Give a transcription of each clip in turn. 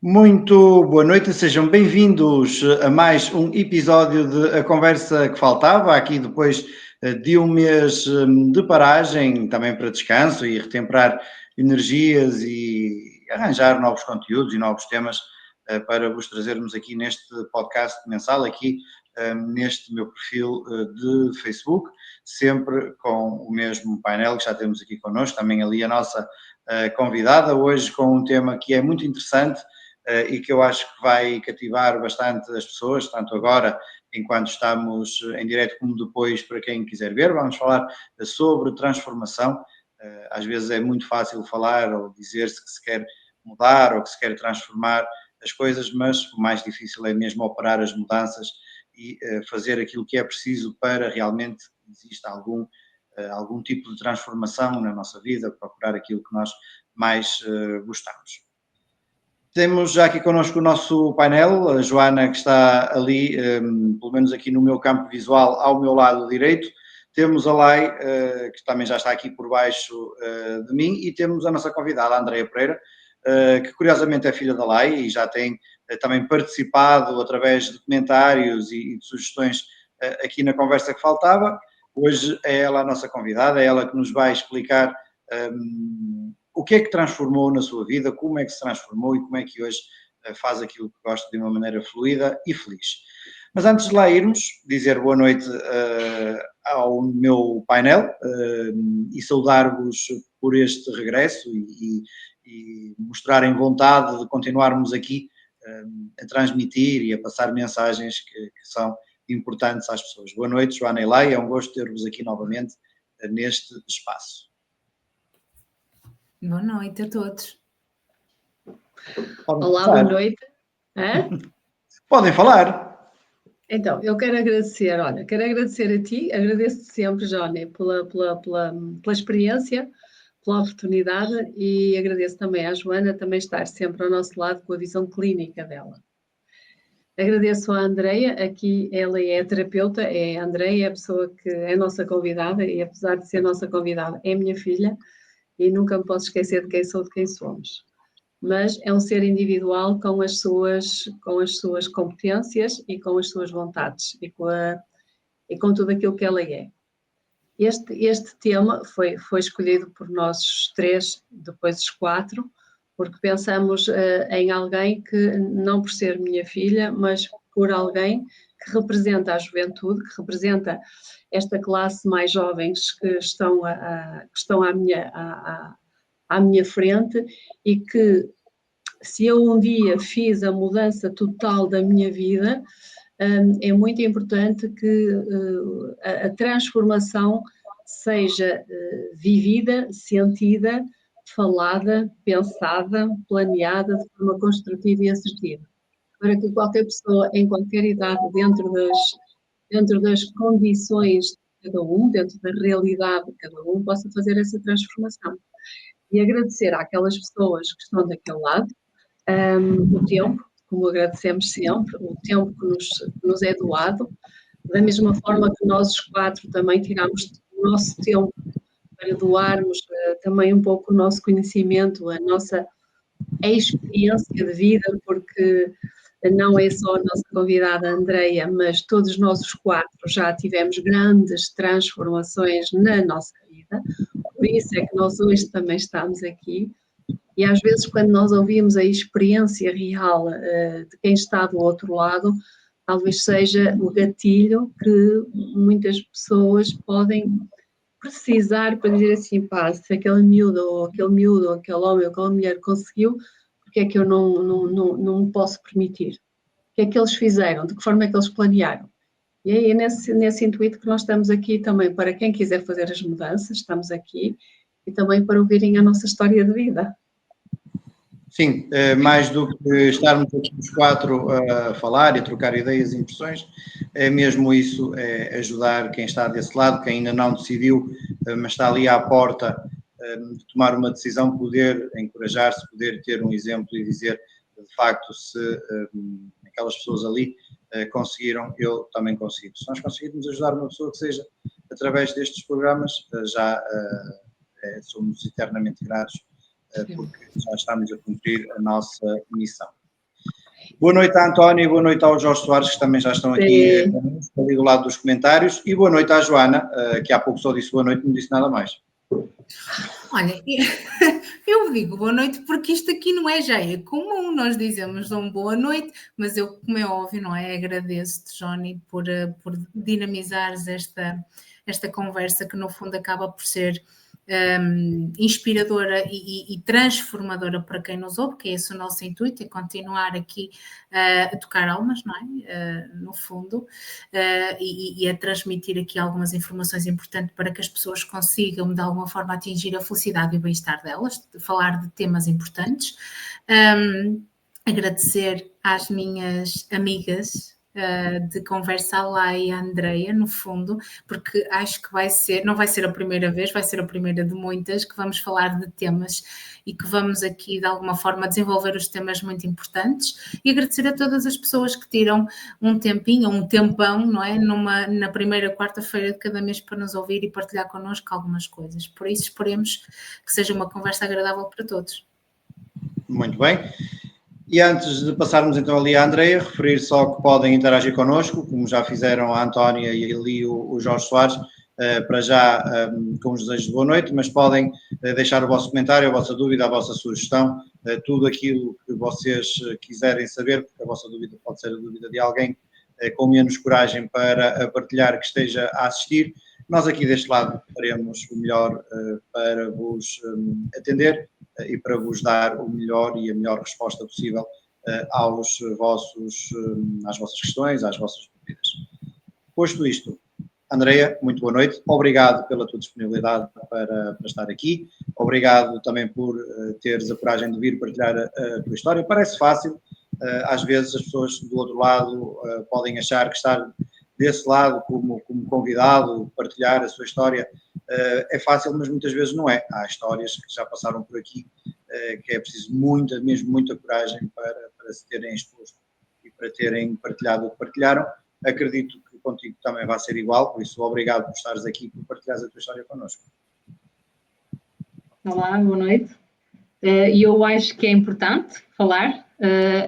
Muito boa noite, sejam bem-vindos a mais um episódio de A Conversa que Faltava, aqui depois de um mês de paragem, também para descanso e retemperar energias e arranjar novos conteúdos e novos temas para vos trazermos aqui neste podcast mensal, aqui neste meu perfil de Facebook, sempre com o mesmo painel que já temos aqui connosco, também ali a nossa convidada, hoje com um tema que é muito interessante, e que eu acho que vai cativar bastante as pessoas, tanto agora, enquanto estamos em direto, como depois, para quem quiser ver. Vamos falar sobre transformação. Às vezes é muito fácil falar ou dizer-se que se quer mudar ou que se quer transformar as coisas, mas o mais difícil é mesmo operar as mudanças e fazer aquilo que é preciso para realmente exista algum tipo de transformação na nossa vida, procurar aquilo que nós mais gostamos. Temos já aqui connosco o nosso painel, a Joana, que está ali, pelo menos aqui no meu campo visual, ao meu lado direito. Temos a Lai, que também já está aqui por baixo de mim, e temos a nossa convidada, a Andreia Pereira, que curiosamente é filha da Lai e já tem também participado através de comentários e de sugestões aqui na conversa que faltava. Hoje é ela a nossa convidada, é ela que nos vai explicar o que é que transformou na sua vida, como é que se transformou e como é que hoje faz aquilo que gosta de uma maneira fluida e feliz. Mas antes de lá irmos, dizer boa noite ao meu painel e saudar-vos por este regresso e mostrarem vontade de continuarmos aqui a transmitir e a passar mensagens que são importantes às pessoas. Boa noite, Joana e Lai, é um gosto ter-vos aqui novamente neste espaço. Boa noite a todos. Olá, boa noite. Podem falar. Então, eu quero agradecer a ti, agradeço-te sempre, Johnny, pela experiência, pela oportunidade e agradeço também à Joana também estar sempre ao nosso lado com a visão clínica dela. Agradeço à Andreia, aqui ela é a terapeuta, a Andreia é a pessoa que é a nossa convidada e apesar de ser nossa convidada, é minha filha e nunca me posso esquecer de quem sou, de quem somos. Mas é um ser individual com as suas competências e com as suas vontades e com tudo aquilo que ela é. Este tema foi escolhido por nós três, depois os quatro, porque pensamos em alguém que, não por ser minha filha, mas por alguém que representa a juventude, que representa esta classe mais jovens que estão à minha frente e que, se eu um dia fiz a mudança total da minha vida, é muito importante que a transformação seja vivida, sentida, falada, pensada, planeada de forma construtiva e assertiva, para que qualquer pessoa, em qualquer idade, dentro das condições de cada um, dentro da realidade de cada um, possa fazer essa transformação. E agradecer àquelas pessoas que estão daquele lado, o tempo, como agradecemos sempre, o tempo que nos é doado, da mesma forma que nós os quatro também tiramos o nosso tempo para doarmos também um pouco o nosso conhecimento, a nossa experiência de vida, porque não é só a nossa convidada Andreia, mas todos nós os quatro já tivemos grandes transformações na nossa vida, por isso é que nós hoje também estamos aqui. E às vezes, quando nós ouvimos a experiência real de quem está do outro lado, talvez seja o gatilho que muitas pessoas podem precisar para dizer assim, pá, se aquele miúdo, ou aquele homem, ou aquela mulher conseguiu, porque é que eu não me posso permitir? O que é que eles fizeram? De que forma é que eles planearam? E aí é nesse intuito que nós estamos aqui também para quem quiser fazer as mudanças, estamos aqui, e também para ouvirem a nossa história de vida. Sim, mais do que estarmos aqui os quatro a falar e a trocar ideias e impressões, é mesmo isso, é ajudar quem está desse lado, quem ainda não decidiu, mas está ali à porta de tomar uma decisão, poder encorajar-se, poder ter um exemplo e dizer, de facto, se aquelas pessoas ali conseguiram, eu também consigo. Se nós conseguirmos ajudar uma pessoa que seja através destes programas, já somos eternamente gratos, porque já estamos a cumprir a nossa missão. Boa noite à Antónia e boa noite ao Jorge Soares, que também já estão aqui ali do lado dos comentários. E boa noite à Joana, que há pouco só disse boa noite e não disse nada mais. Olha, eu digo boa noite porque isto aqui não é já é comum, nós dizemos boa noite, mas eu, como é óbvio, não é? Agradeço-te, Johnny, por dinamizares esta conversa que no fundo acaba por ser inspiradora e transformadora para quem nos ouve, que é esse o nosso intuito, é continuar aqui a tocar almas, não é? No fundo, e a transmitir aqui algumas informações importantes para que as pessoas consigam de alguma forma atingir a felicidade e o bem-estar delas, falar de temas importantes. Agradecer às minhas amigas de conversa, a Lá e a Andreia, no fundo, porque acho que não vai ser a primeira vez, vai ser a primeira de muitas, que vamos falar de temas e que vamos aqui, de alguma forma, desenvolver os temas muito importantes, e agradecer a todas as pessoas que tiram um tempinho, um tempão, não é? Na primeira quarta-feira de cada mês para nos ouvir e partilhar connosco algumas coisas. Por isso, esperemos que seja uma conversa agradável para todos. Muito bem. E antes de passarmos então ali à Andreia, referir só que podem interagir connosco, como já fizeram a Antónia e ali o Jorge Soares, para já com os desejos de boa noite, mas podem deixar o vosso comentário, a vossa dúvida, a vossa sugestão, tudo aquilo que vocês quiserem saber, porque a vossa dúvida pode ser a dúvida de alguém com menos coragem para partilhar que esteja a assistir. Nós aqui deste lado faremos o melhor para vos atender e para vos dar o melhor e a melhor resposta possível às vossas questões, às vossas dúvidas. Posto isto, Andreia, muito boa noite. Obrigado pela tua disponibilidade para estar aqui. Obrigado também por teres a coragem de vir partilhar a tua história. Parece fácil. Às vezes as pessoas do outro lado podem achar que estar desse lado como convidado, partilhar a sua história é fácil, mas muitas vezes não é. Há histórias que já passaram por aqui que é preciso mesmo muita coragem para se terem exposto e para terem partilhado o que partilharam. Acredito que contigo também vai ser igual, por isso obrigado por estares aqui e por partilhares a tua história connosco. Olá, boa noite. Eu acho que é importante falar,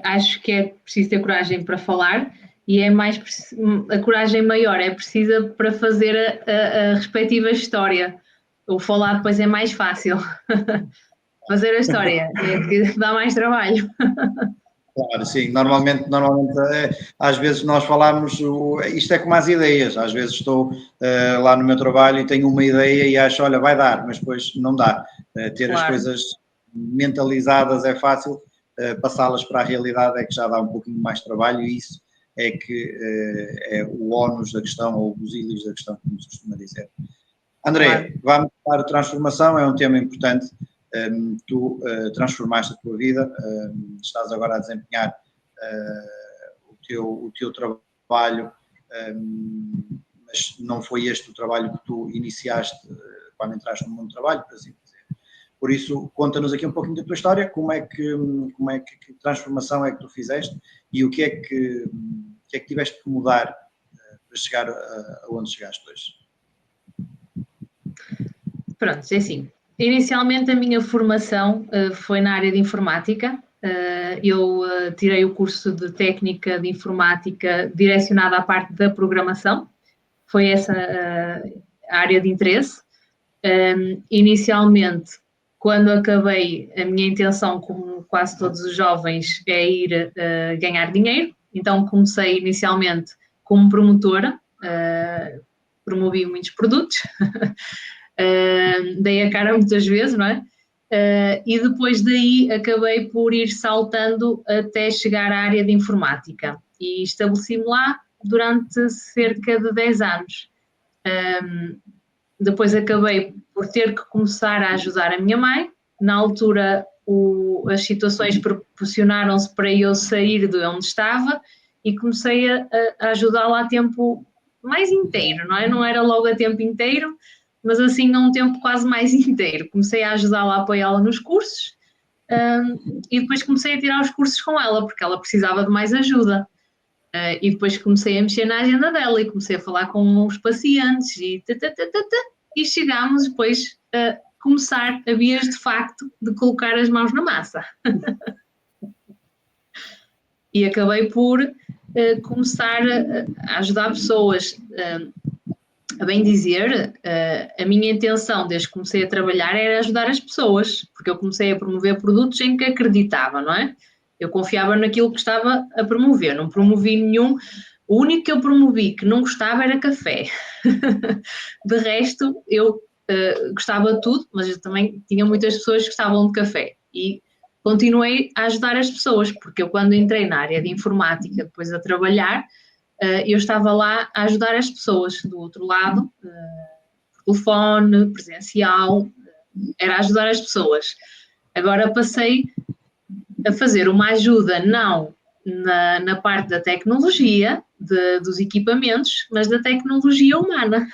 acho que é preciso ter coragem para falar, e a coragem maior é precisa para fazer a respectiva história. O falar depois é mais fácil. Fazer a história é que dá mais trabalho. Claro, sim. Normalmente às vezes nós falamos, isto é como as ideias, às vezes estou lá no meu trabalho e tenho uma ideia e acho, olha, vai dar, mas depois não dá. Ter as coisas mentalizadas é fácil, passá-las para a realidade é que já dá um pouquinho mais trabalho, e isso é que é o ónus da questão, ou os ilhos da questão, como se costuma dizer. André, vamos falar de transformação, é um tema importante. Tu transformaste a tua vida, estás agora a desempenhar o teu trabalho, mas não foi este o trabalho que tu iniciaste quando entraste no mundo do trabalho, por assim dizer. Por isso, conta-nos aqui um pouquinho da tua história, que transformação é que tu fizeste e o que é que tiveste que mudar para chegar aonde chegaste hoje. Pronto, é assim. Inicialmente a minha formação foi na área de informática. Eu tirei o curso de técnica de informática direcionado à parte da programação. Foi essa a área de interesse. Inicialmente, quando acabei, a minha intenção, como quase todos os jovens, é ir ganhar dinheiro. Então comecei inicialmente como promotora, promovi muitos produtos. Dei a cara muitas vezes, não é? E depois daí acabei por ir saltando até chegar à área de informática e estabeleci-me lá durante cerca de 10 anos. Depois acabei por ter que começar a ajudar a minha mãe. Na altura as situações proporcionaram-se para eu sair de onde estava e comecei a ajudá-la a tempo mais inteiro, não é? Não era logo a tempo inteiro, mas assim a um tempo quase mais inteiro. Comecei a ajudá-la, a apoiá-la nos cursos e depois comecei a tirar os cursos com ela, porque ela precisava de mais ajuda. E depois comecei a mexer na agenda dela e comecei a falar com os pacientes e chegámos depois a começar a vias de facto de colocar as mãos na massa. e acabei por começar a ajudar pessoas. A bem dizer, a minha intenção desde que comecei a trabalhar era ajudar as pessoas, porque eu comecei a promover produtos em que acreditava, não é? Eu confiava naquilo que estava a promover, não promovi nenhum. O único que eu promovi que não gostava era café. De resto, eu gostava de tudo, mas eu também tinha muitas pessoas que gostavam de café. E continuei a ajudar as pessoas, porque eu quando entrei na área de informática, depois a trabalhar, eu estava lá a ajudar as pessoas do outro lado, por telefone, presencial, era ajudar as pessoas. Agora passei a fazer uma ajuda, não na parte da tecnologia, dos equipamentos, mas da tecnologia humana.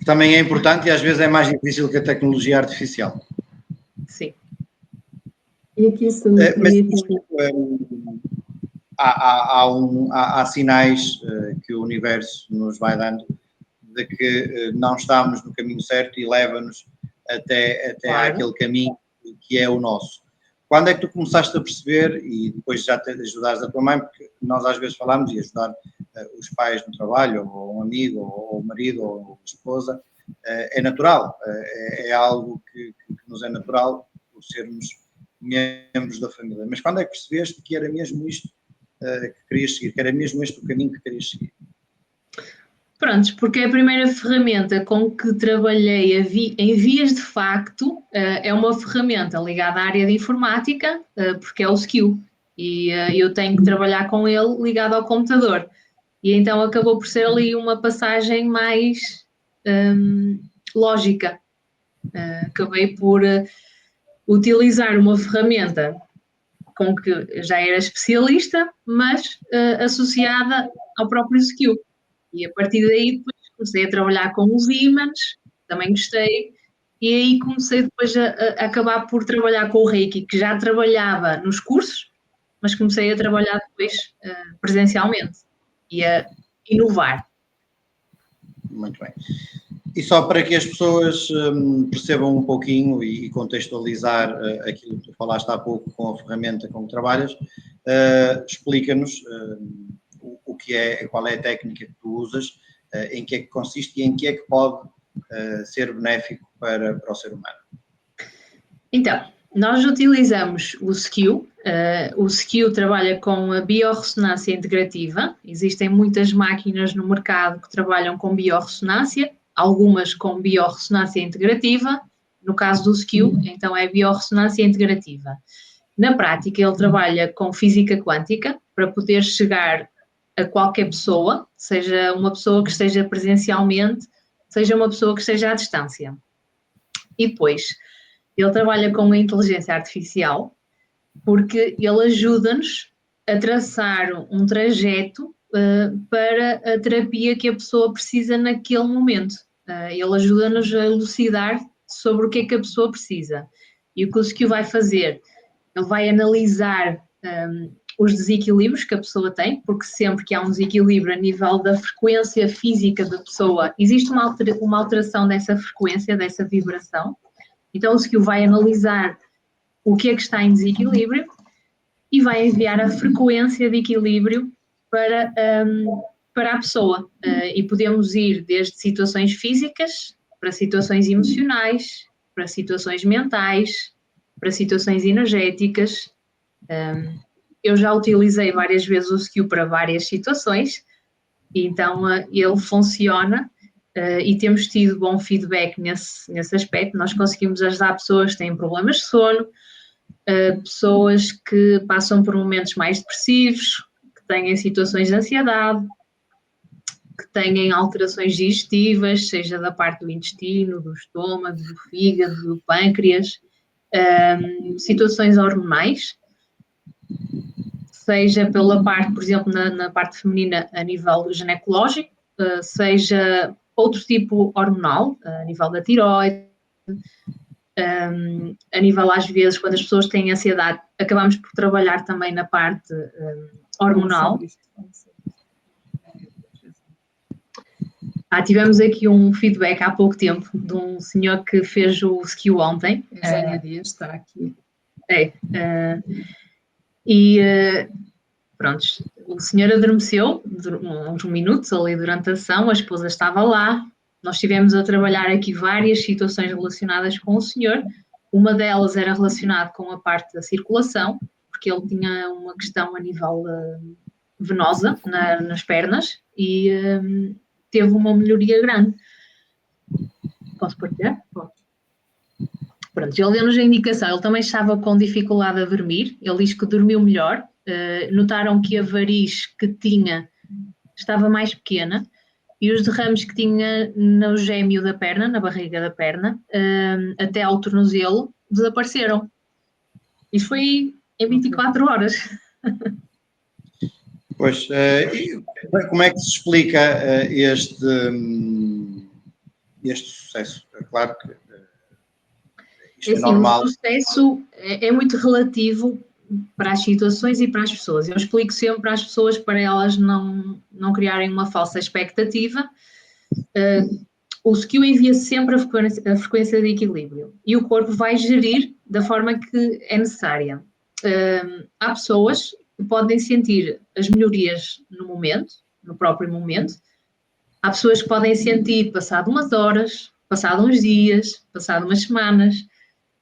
Também é importante e às vezes é mais difícil que a tecnologia artificial. Sim. E aqui se me permite... Há sinais que o universo nos vai dando de que não estamos no caminho certo e leva-nos até Claro. àquele caminho que é o nosso. Quando é que tu começaste a perceber, e depois já te ajudares a tua mãe, porque nós às vezes falamos e ajudar os pais no trabalho, ou um amigo, ou o marido, ou a esposa, é natural, é algo que nos é natural por sermos membros da família. Mas quando é que percebeste que era mesmo isto que querias seguir, que era mesmo este o caminho que querias seguir? Prontos, porque a primeira ferramenta com que trabalhei em vias de facto é uma ferramenta ligada à área de informática, porque é o Skill, e eu tenho que trabalhar com ele ligado ao computador. E então acabou por ser ali uma passagem mais lógica. Acabei por utilizar uma ferramenta com que já era especialista, mas associada ao próprio Skill. E a partir daí depois comecei a trabalhar com os ímãs, também gostei, e aí comecei depois a acabar por trabalhar com o Reiki, que já trabalhava nos cursos, mas comecei a trabalhar depois presencialmente e a inovar. Muito bem. E só para que as pessoas percebam um pouquinho e contextualizar aquilo que tu falaste há pouco com a ferramenta com que trabalhas, explica-nos o que é, qual é a técnica que tu usas, em que é que consiste e em que é que pode ser benéfico para o ser humano. Então, nós utilizamos o Skill. O Skill trabalha com a biorressonância integrativa. Existem muitas máquinas no mercado que trabalham com biorressonância, algumas com biorressonância integrativa. No caso do Skill, então é biorressonância integrativa. Na prática, ele trabalha com física quântica para poder chegar a qualquer pessoa, seja uma pessoa que esteja presencialmente, seja uma pessoa que esteja à distância. E depois, ele trabalha com a inteligência artificial porque ele ajuda-nos a traçar um trajeto para a terapia que a pessoa precisa naquele momento. Ele ajuda-nos a elucidar sobre o que é que a pessoa precisa. E o que o Skill vai fazer? Ele vai analisar os desequilíbrios que a pessoa tem, porque sempre que há um desequilíbrio a nível da frequência física da pessoa, existe uma alteração dessa frequência, dessa vibração. Então o Skill vai analisar o que é que está em desequilíbrio e vai enviar a frequência de equilíbrio para a pessoa. E podemos ir desde situações físicas, para situações emocionais, para situações mentais, para situações energéticas. Eu já utilizei várias vezes o Skill para várias situações, então ele funciona e temos tido bom feedback nesse aspecto. Nós conseguimos ajudar pessoas que têm problemas de sono, pessoas que passam por momentos mais depressivos, que têm situações de ansiedade, que têm alterações digestivas, seja da parte do intestino, do estômago, do fígado, do pâncreas, situações hormonais, seja pela parte, por exemplo, na parte feminina a nível ginecológico, seja outro tipo hormonal, a nível da tiroide, a nível, às vezes, quando as pessoas têm ansiedade, acabamos por trabalhar também na parte hormonal. Tivemos aqui um feedback há pouco tempo de um senhor que fez o Skill ontem. Eugénia Dias está aqui. E pronto, o senhor adormeceu uns minutos ali durante a sessão, a esposa estava lá, nós estivemos a trabalhar aqui várias situações relacionadas com o senhor, uma delas era relacionada com a parte da circulação, porque ele tinha uma questão a nível venosa nas pernas e teve uma melhoria grande. Posso partilhar? Pronto, ele deu-nos a indicação, ele também estava com dificuldade a dormir, ele diz que dormiu melhor, notaram que a variz que tinha estava mais pequena e os derrames que tinha no gêmeo da perna, na barriga da perna, até ao tornozelo, desapareceram. Isso foi em 24 horas. Pois, como é que se explica este sucesso? É claro que isto é normal. O sucesso é muito relativo para as situações e para as pessoas. Eu explico sempre às pessoas para elas não criarem uma falsa expectativa. O skill envia sempre a frequência de equilíbrio e o corpo vai gerir da forma que é necessária. Há pessoas que podem sentir as melhorias no momento, no próprio momento. Há pessoas que podem sentir passado umas horas, passado uns dias, passado umas semanas.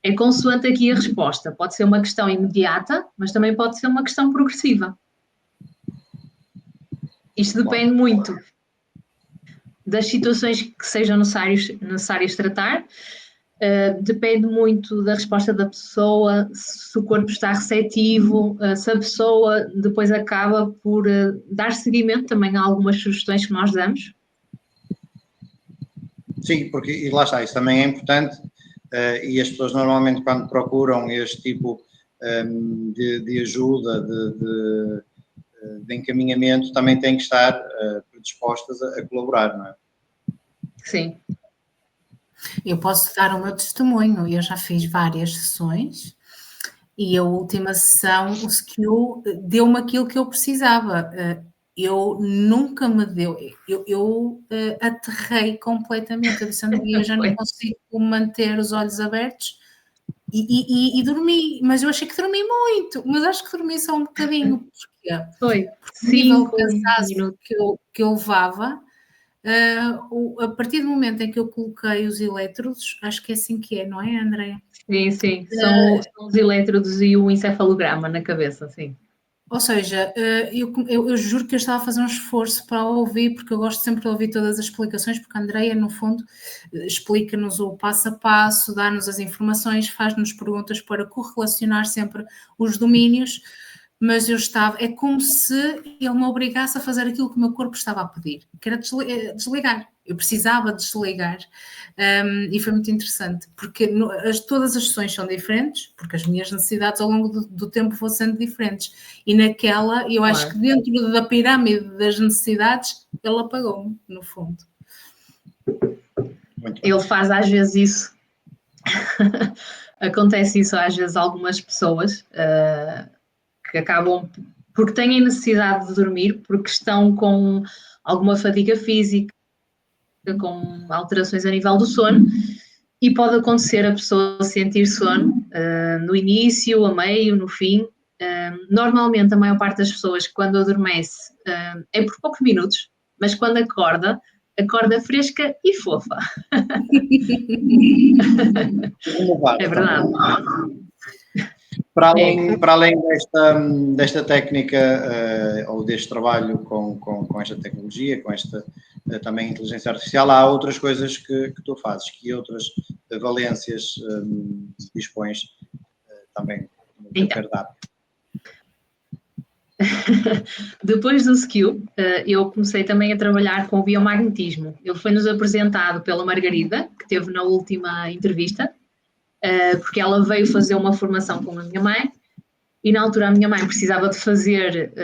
É consoante aqui a resposta. Pode ser uma questão imediata, mas também pode ser uma questão progressiva. Isto depende muito das situações que sejam necessárias tratar, depende muito da resposta da pessoa, se o corpo está receptivo, se a pessoa depois acaba por dar seguimento também a algumas sugestões que nós damos. Sim, porque, e lá está, isso também é importante, e as pessoas normalmente quando procuram este tipo de ajuda, de encaminhamento, também têm que estar predispostas a colaborar, não é? Sim. Eu posso dar o meu testemunho, eu já fiz várias sessões e a última sessão, o skill deu-me aquilo que eu precisava. Eu nunca me deu, eu aterrei completamente, eu disse, André, eu já não consigo manter os olhos abertos e dormi, mas eu achei que dormi muito, mas acho que dormi só um bocadinho, porquê? Foi, porque o nível de cansaço que eu levava, a partir do momento em que eu coloquei os elétrodos, acho que é assim que é, não é, André? Sim, sim, são os elétrodos e o encefalograma na cabeça, sim. Ou seja, eu juro que eu estava a fazer um esforço para ouvir, porque eu gosto sempre de ouvir todas as explicações, porque a Andreia, no fundo, explica-nos o passo a passo, dá-nos as informações, faz-nos perguntas para correlacionar sempre os domínios, mas eu estava, é como se ele me obrigasse a fazer aquilo que o meu corpo estava a pedir, que era desligar. Eu precisava desligar, e foi muito interessante, porque todas as sessões são diferentes, porque as minhas necessidades ao longo do tempo vão sendo diferentes, e naquela, eu acho que dentro da pirâmide das necessidades, ele apagou-me, no fundo. Ele faz às vezes isso, acontece isso às vezes a algumas pessoas, que acabam, porque têm necessidade de dormir, porque estão com alguma fadiga física, com alterações a nível do sono, e pode acontecer a pessoa sentir sono no início, a meio, no fim. Normalmente a maior parte das pessoas quando adormece é por poucos minutos, mas quando acorda fresca e fofa. É verdade. Para além desta técnica ou deste trabalho com esta tecnologia, com esta também inteligência artificial, há outras coisas que tu fazes, que outras valências dispões também no teu cardápio. Depois do skill, eu comecei também a trabalhar com o biomagnetismo. Ele foi-nos apresentado pela Margarida, que teve na última entrevista, porque ela veio fazer uma formação com a minha mãe e na altura a minha mãe precisava de fazer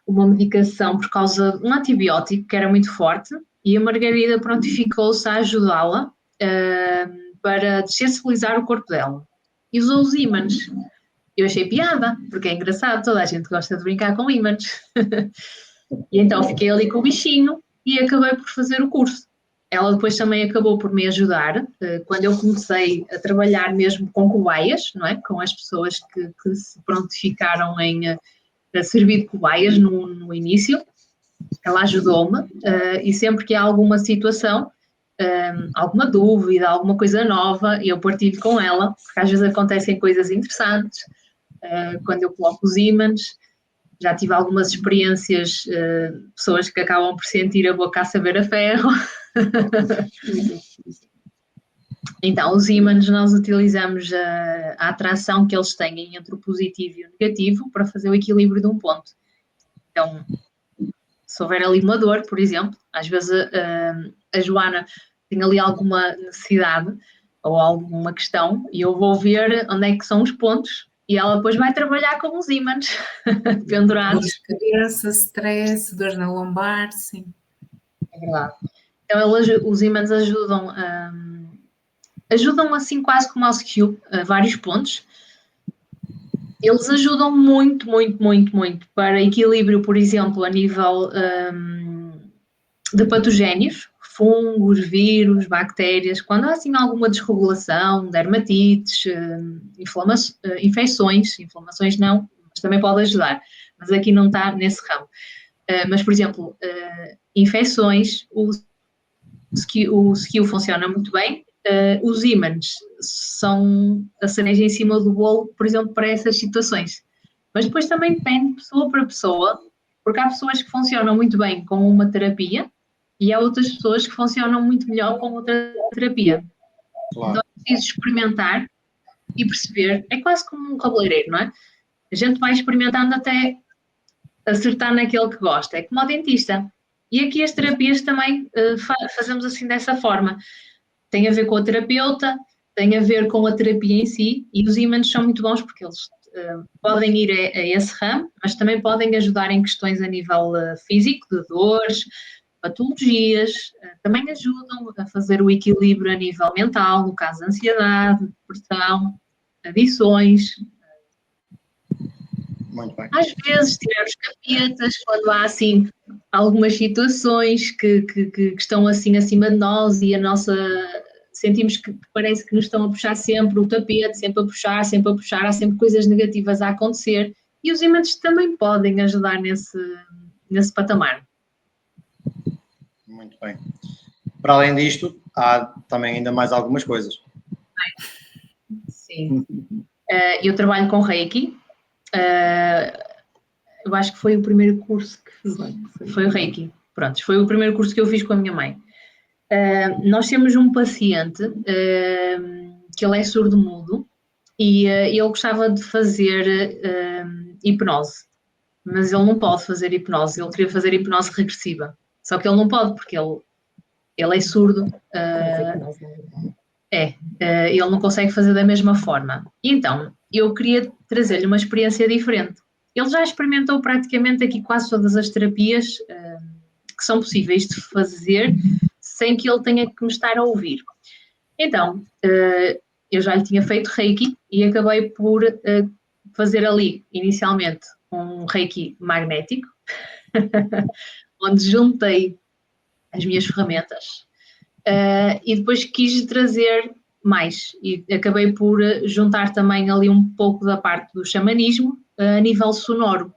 uma medicação por causa de um antibiótico que era muito forte e a Margarida prontificou-se a ajudá-la para desensibilizar o corpo dela e usou os ímãs. Eu achei piada, porque é engraçado, toda a gente gosta de brincar com ímãs. E então fiquei ali com o bichinho e acabei por fazer o curso. ela depois também acabou por me ajudar quando eu comecei a trabalhar mesmo com cobaias, não é? Com as pessoas que se prontificaram a servir de cobaias no início. Ela ajudou-me e sempre que há alguma situação, alguma dúvida, alguma coisa nova, eu partilho com ela, porque às vezes acontecem coisas interessantes. Quando eu coloco os ímãs, já tive algumas experiências, pessoas que acabam por sentir a boca a saber a ferro. Então, os ímãs nós utilizamos a atração que eles têm entre o positivo e o negativo para fazer o equilíbrio de um ponto. Então, se houver ali uma dor, por exemplo, às vezes a Joana tem ali alguma necessidade ou alguma questão e eu vou ver onde é que são os pontos e ela depois vai trabalhar com os ímãs pendurados. Dor de cabeça, stress, dor na lombar, sim. É verdade. Então, os ímãs ajudam assim quase como ao skill, a vários pontos. Eles ajudam muito para equilíbrio, por exemplo, a nível de patogénios, fungos, vírus, bactérias, quando há assim alguma desregulação, dermatites, infecções não, mas também pode ajudar, mas aqui não está nesse ramo. Mas, por exemplo, infecções, o skill funciona muito bem. Os ímãs são a cereja em cima do bolo, por exemplo, para essas situações. Mas depois também depende de pessoa para pessoa, porque há pessoas que funcionam muito bem com uma terapia e há outras pessoas que funcionam muito melhor com outra terapia. Claro. Então é preciso experimentar e perceber. É quase como um cabeleireiro, não é? A gente vai experimentando até acertar naquele que gosta. É como ao dentista. E aqui as terapias também fazemos assim dessa forma. Tem a ver com a terapeuta, tem a ver com a terapia em si, e os ímãs são muito bons porque eles podem ir a esse ramo, mas também podem ajudar em questões a nível físico, de dores, patologias, também ajudam a fazer o equilíbrio a nível mental, no caso de ansiedade, depressão, adições. Muito bem. Às vezes tiramos capetas quando há assim algumas situações que estão assim acima de nós e sentimos que parece que nos estão a puxar sempre o tapete, sempre a puxar, há sempre coisas negativas a acontecer e os ímãs também podem ajudar nesse patamar. Muito bem. Para além disto, há também ainda mais algumas coisas. Sim. Eu trabalho com Reiki. Eu acho que foi o primeiro curso que fiz. Foi o Reiki. Pronto, foi o primeiro curso que eu fiz com a minha mãe. Nós temos um paciente que ele é surdo-mudo e ele gostava de fazer hipnose, mas ele não pode fazer hipnose, ele queria fazer hipnose regressiva, só que ele não pode porque ele é surdo, ele não consegue fazer da mesma forma. Então, eu queria trazer-lhe uma experiência diferente. Ele já experimentou praticamente aqui quase todas as terapias que são possíveis de fazer sem que ele tenha que me estar a ouvir. Então, eu já lhe tinha feito Reiki e acabei por fazer ali, inicialmente, um Reiki magnético, onde juntei as minhas ferramentas e depois quis trazer mais e acabei por juntar também ali um pouco da parte do xamanismo a nível sonoro.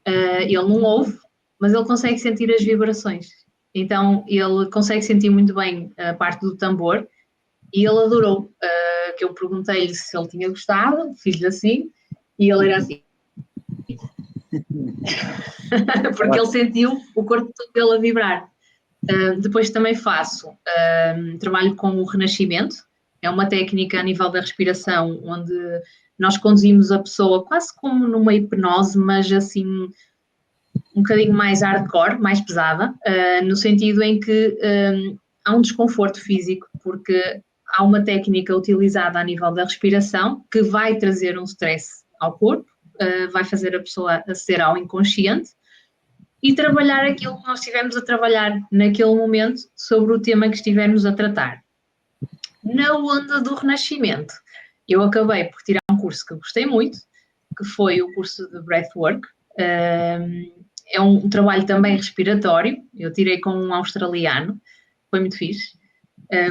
Ele não ouve, mas ele consegue sentir as vibrações. Então, ele consegue sentir muito bem a parte do tambor e ele adorou. Que eu perguntei-lhe se ele tinha gostado, fiz-lhe assim, e ele era assim. Porque ele sentiu o corpo todo dele a vibrar. Depois também faço trabalho com o renascimento. É uma técnica a nível da respiração, onde nós conduzimos a pessoa quase como numa hipnose, mas assim um bocadinho mais hardcore, mais pesada, no sentido em que há um desconforto físico, porque há uma técnica utilizada a nível da respiração que vai trazer um stress ao corpo, vai fazer a pessoa aceder ao inconsciente e trabalhar aquilo que nós estivemos a trabalhar naquele momento sobre o tema que estivermos a tratar. Na onda do renascimento, eu acabei por tirar um curso que eu gostei muito, que foi o curso de Breathwork. É um trabalho também respiratório, eu tirei com um australiano, foi muito fixe.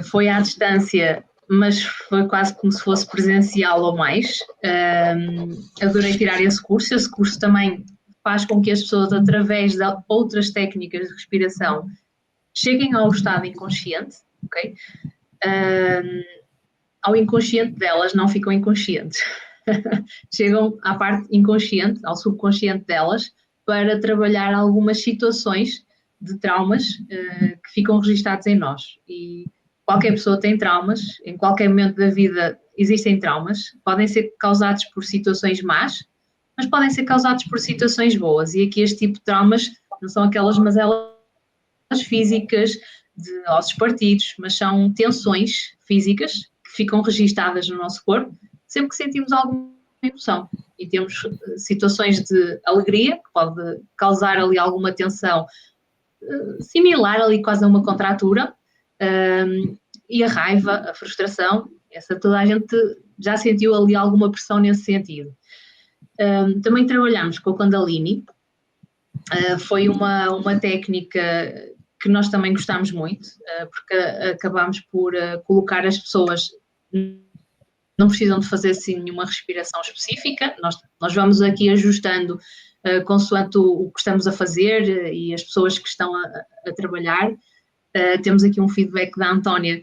Foi à distância, mas foi quase como se fosse presencial ou mais. Adorei tirar esse curso também faz com que as pessoas, através de outras técnicas de respiração, cheguem ao estado inconsciente, ok? Ao inconsciente delas, não ficam inconscientes. Chegam à parte inconsciente, ao subconsciente delas, para trabalhar algumas situações de traumas que ficam registados em nós. E qualquer pessoa tem traumas, em qualquer momento da vida existem traumas, podem ser causados por situações más, mas podem ser causados por situações boas. E aqui este tipo de traumas não são aquelas mazelas físicas de ossos partidos, mas são tensões físicas que ficam registadas no nosso corpo sempre que sentimos alguma emoção. E temos situações de alegria, que pode causar ali alguma tensão similar ali quase a uma contratura, e a raiva, a frustração, toda a gente já sentiu ali alguma pressão nesse sentido. Também trabalhamos com a Kundalini, foi uma técnica que nós também gostamos muito, porque acabamos por colocar as pessoas, não precisam de fazer assim nenhuma respiração específica, nós vamos aqui ajustando consoante o que estamos a fazer e as pessoas que estão a trabalhar. Temos aqui um feedback da Antónia,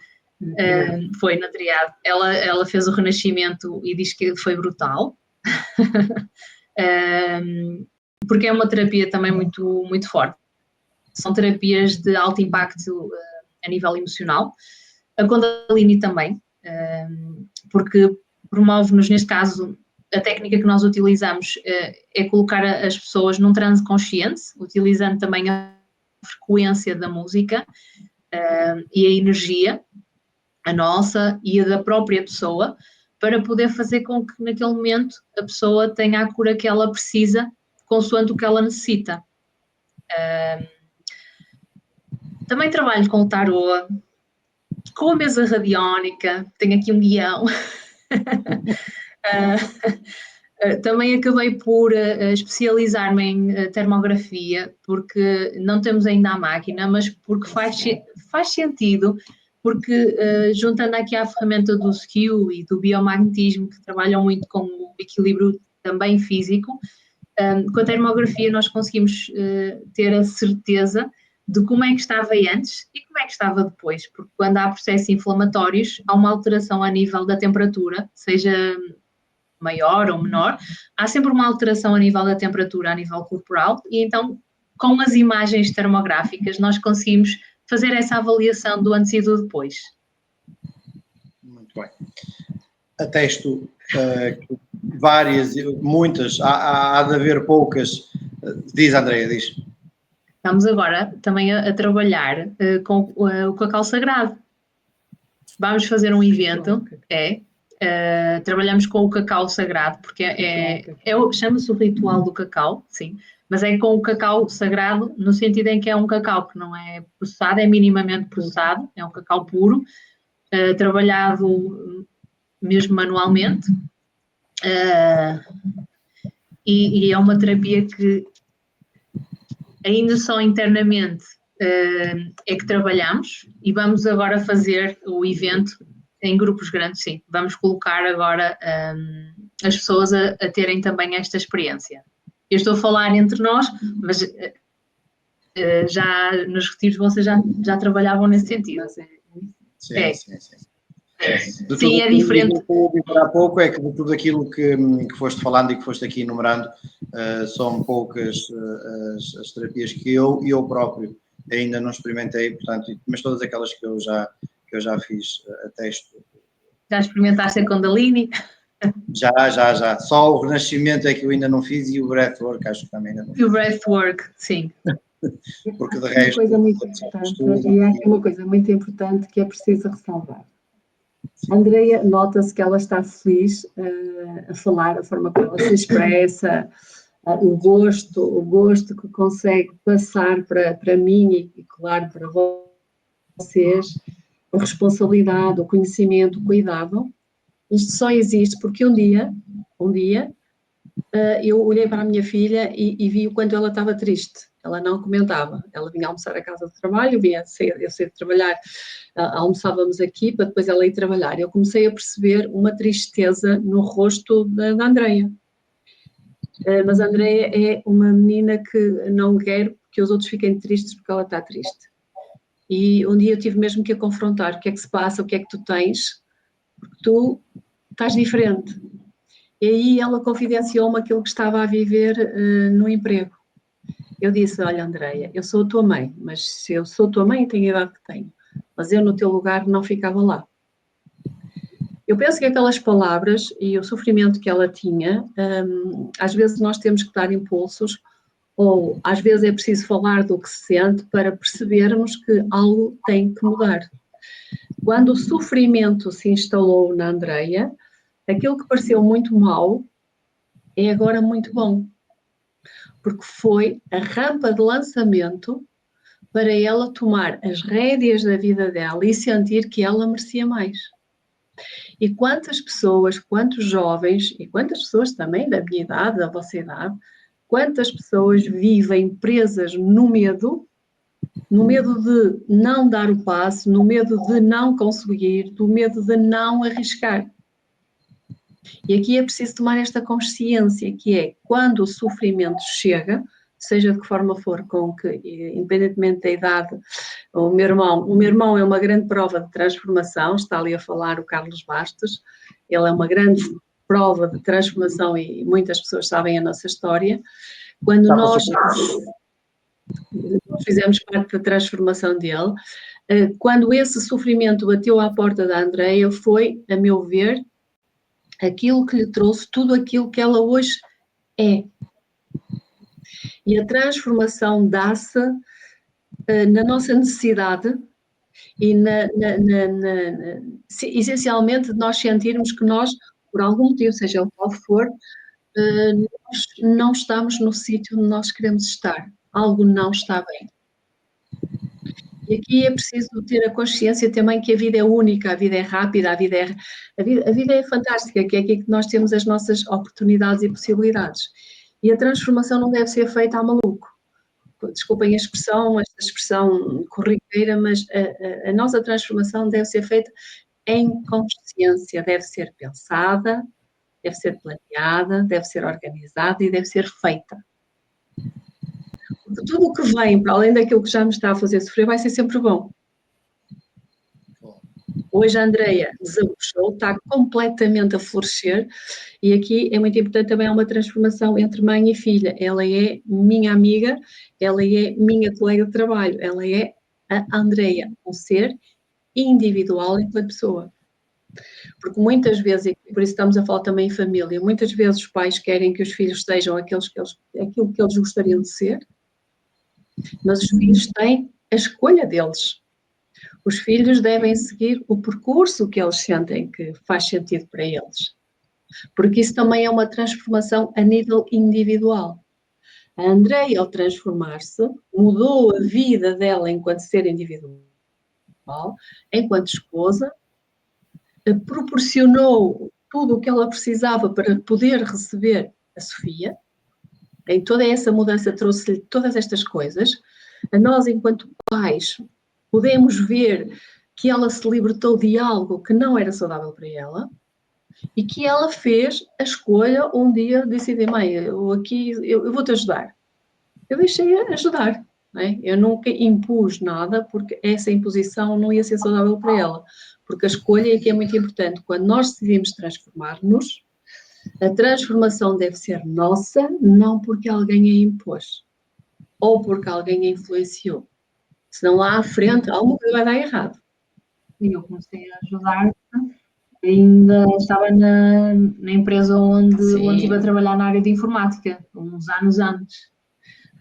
foi na triade, ela fez o renascimento e diz que foi brutal. Porque é uma terapia também muito, muito forte. São terapias de alto impacto a nível emocional. A Kundalini também, porque promove-nos, neste caso, a técnica que nós utilizamos é colocar as pessoas num transe consciente, utilizando também a frequência da música e a energia, a nossa e a da própria pessoa, para poder fazer com que naquele momento a pessoa tenha a cura que ela precisa, consoante o que ela necessita. Também trabalho com o tarô, com a mesa radiónica, tenho aqui um guião. Também acabei por especializar-me em termografia, porque não temos ainda a máquina, mas porque faz sentido, porque juntando aqui à ferramenta do skill e do biomagnetismo, que trabalham muito com o equilíbrio também físico, com a termografia nós conseguimos ter a certeza de como é que estava antes e como é que estava depois, porque quando há processos inflamatórios, há uma alteração a nível da temperatura, seja maior ou menor, há sempre uma alteração a nível da temperatura, a nível corporal, e então com as imagens termográficas nós conseguimos fazer essa avaliação do antes e do depois. Muito bem. Atesto várias, muitas, há de haver poucas. Diz, Andreia, diz. Estamos agora também a trabalhar com o cacau sagrado. Vamos fazer um evento, trabalhamos com o cacau sagrado, porque chama-se o ritual do cacau, sim, mas é com o cacau sagrado, no sentido em que é um cacau que não é processado, é minimamente processado, é um cacau puro, trabalhado mesmo manualmente, e é uma terapia que ainda só internamente é que trabalhamos, e vamos agora fazer o evento em grupos grandes, sim. Vamos colocar agora as pessoas a terem também esta experiência. Eu estou a falar entre nós, mas já nos retiros vocês já trabalhavam nesse sentido. Sim. Sim, é diferente. O que eu ouvi há pouco é que de tudo aquilo que foste falando e que foste aqui enumerando, são poucas as terapias que eu próprio ainda não experimentei, portanto, mas todas aquelas que eu já fiz, atesto. Já experimentaste a Kundalini? Já. Só o renascimento é que eu ainda não fiz, e o breathwork acho que também ainda não fiz. E o breathwork, sim. Porque de resto... Uma coisa muito importante, e há aqui uma coisa muito importante que é preciso ressalvar. A Andreia, nota-se que ela está feliz a falar, a forma como ela se expressa, o gosto que consegue passar para mim e claro, para vocês, a responsabilidade, o conhecimento, o cuidado. Isto só existe porque um dia eu olhei para a minha filha e vi o quanto ela estava triste. ela não comentava. Ela vinha almoçar à casa de trabalho, eu saía de trabalhar, almoçávamos aqui para depois ela ir trabalhar. Eu comecei a perceber uma tristeza no rosto da Andreia. Mas a Andreia é uma menina que não quer que os outros fiquem tristes porque ela está triste. E um dia eu tive mesmo que a confrontar. O que é que se passa? O que é que tu tens? Porque tu estás diferente. E aí ela confidenciou-me aquilo que estava a viver no emprego. Eu disse, olha Andreia, eu sou a tua mãe, mas se eu sou a tua mãe, tenho a idade que tenho. Mas eu no teu lugar não ficava lá. Eu penso que aquelas palavras e o sofrimento que ela tinha, às vezes nós temos que dar impulsos, ou às vezes é preciso falar do que se sente para percebermos que algo tem que mudar. Quando o sofrimento se instalou na Andreia, aquilo que pareceu muito mau é agora muito bom. Porque foi a rampa de lançamento para ela tomar as rédeas da vida dela e sentir que ela merecia mais. E quantas pessoas, quantos jovens, e quantas pessoas também da minha idade, da vossa idade, quantas pessoas vivem presas no medo de não dar o passo, no medo de não conseguir, do medo de não arriscar. E aqui é preciso tomar esta consciência, que é quando o sofrimento chega, seja de que forma for, com que, independentemente da idade, o meu irmão é uma grande prova de transformação, está ali a falar o Carlos Bastos, ele é uma grande prova de transformação e muitas pessoas sabem a nossa história. Quando nós fizemos parte da transformação dele, quando esse sofrimento bateu à porta da Andreia, foi, a meu ver, aquilo que lhe trouxe tudo aquilo que ela hoje é. E a transformação dá-se na nossa necessidade e essencialmente de nós sentirmos que nós, por algum motivo, seja ele qual for, nós não estamos no sítio onde nós queremos estar. Algo não está bem. E aqui é preciso ter a consciência também que a vida é única, a vida é rápida, a vida é fantástica, que é aqui que nós temos as nossas oportunidades e possibilidades. E a transformação não deve ser feita a maluco. Desculpem esta expressão corriqueira, mas a nossa transformação deve ser feita em consciência, deve ser pensada, deve ser planeada, deve ser organizada e deve ser feita. Porque tudo o que vem, para além daquilo que já me está a fazer sofrer, vai ser sempre bom. Hoje a Andreia desabuchou, está completamente a florescer e aqui é muito importante também uma transformação entre mãe e filha. Ela é minha amiga, ela é minha colega de trabalho, ela é a Andreia, um ser individual enquanto pessoa. Porque muitas vezes, e por isso estamos a falar também em família, muitas vezes os pais querem que os filhos sejam aquilo que eles gostariam de ser, mas os filhos têm a escolha deles. Os filhos devem seguir o percurso que eles sentem que faz sentido para eles. Porque isso também é uma transformação a nível individual. A Andreia, ao transformar-se, mudou a vida dela enquanto ser individual, enquanto esposa, proporcionou tudo o que ela precisava para poder receber a Sofia. Em toda essa mudança trouxe-lhe todas estas coisas. A nós, enquanto pais, podemos ver que ela se libertou de algo que não era saudável para ela e que ela fez a escolha um dia de decidir, mãe, eu vou-te ajudar. Eu deixei-a ajudar. Não é? Eu nunca impus nada porque essa imposição não ia ser saudável para ela. Porque a escolha é que é muito importante. Quando nós decidimos transformar-nos, a transformação deve ser nossa, não porque alguém a impôs ou porque alguém a influenciou. Senão lá à frente alguma coisa vai dar errado. E eu comecei a ajudar, ainda estava na empresa onde estive a trabalhar na área de informática, uns anos antes.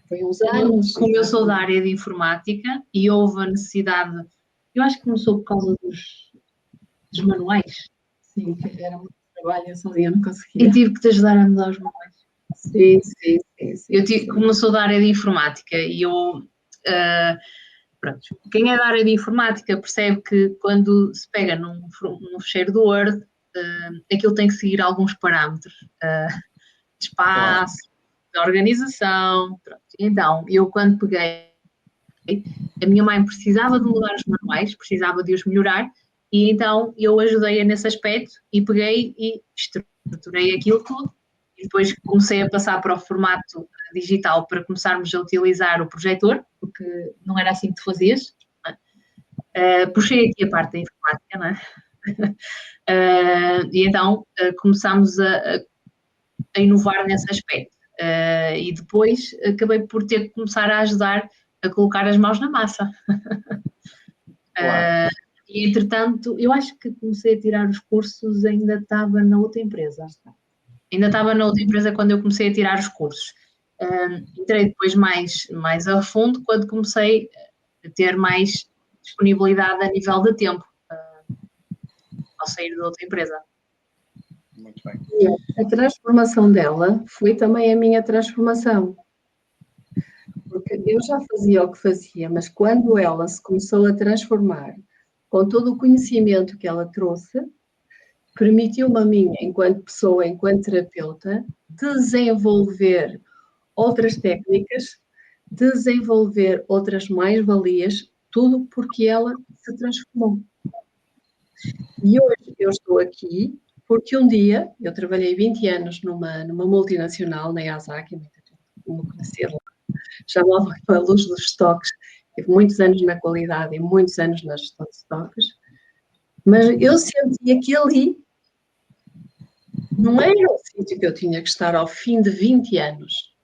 Foi uns anos. Como eu sou da área de informática e houve a necessidade, eu acho que começou por causa dos manuais. Sim, que era muito trabalho, eu sozinha não conseguia. E tive que te ajudar a mudar os manuais. Sim. Como eu sou da área de informática e eu... pronto, quem é da área de informática percebe que quando se pega num fecheiro do Word, aquilo tem que seguir alguns parâmetros de espaço, da organização. Pronto. Então, eu quando peguei, a minha mãe precisava de mudar os manuais, precisava de os melhorar, e então eu ajudei-a nesse aspecto e peguei e estruturei aquilo tudo. E depois comecei a passar para o formato digital para começarmos a utilizar o projetor, porque não era assim que tu fazias. Puxei aqui a parte da informática, não é? E então começámos a inovar nesse aspecto. E depois acabei por ter que começar a ajudar a colocar as mãos na massa. Claro. E entretanto, eu acho que comecei a tirar os cursos, ainda estava na outra empresa. Ainda estava na outra empresa quando eu comecei a tirar os cursos. Entrei depois mais a fundo quando comecei a ter mais disponibilidade a nível de tempo ao sair da outra empresa. Muito bem. E a transformação dela foi também a minha transformação. Porque eu já fazia o que fazia, mas quando ela se começou a transformar, com todo o conhecimento que ela trouxe, permitiu-me a mim, enquanto pessoa, enquanto terapeuta, desenvolver outras técnicas, desenvolver outras mais-valias, tudo porque ela se transformou. E hoje eu estou aqui porque um dia, eu trabalhei 20 anos numa multinacional, na Yazaki, muita gente me conhecia lá, chamava a luz dos estoques, tive muitos anos na qualidade e muitos anos na gestão de estoques, mas eu sentia que ali não era o sítio que eu tinha que estar ao fim de 20 anos.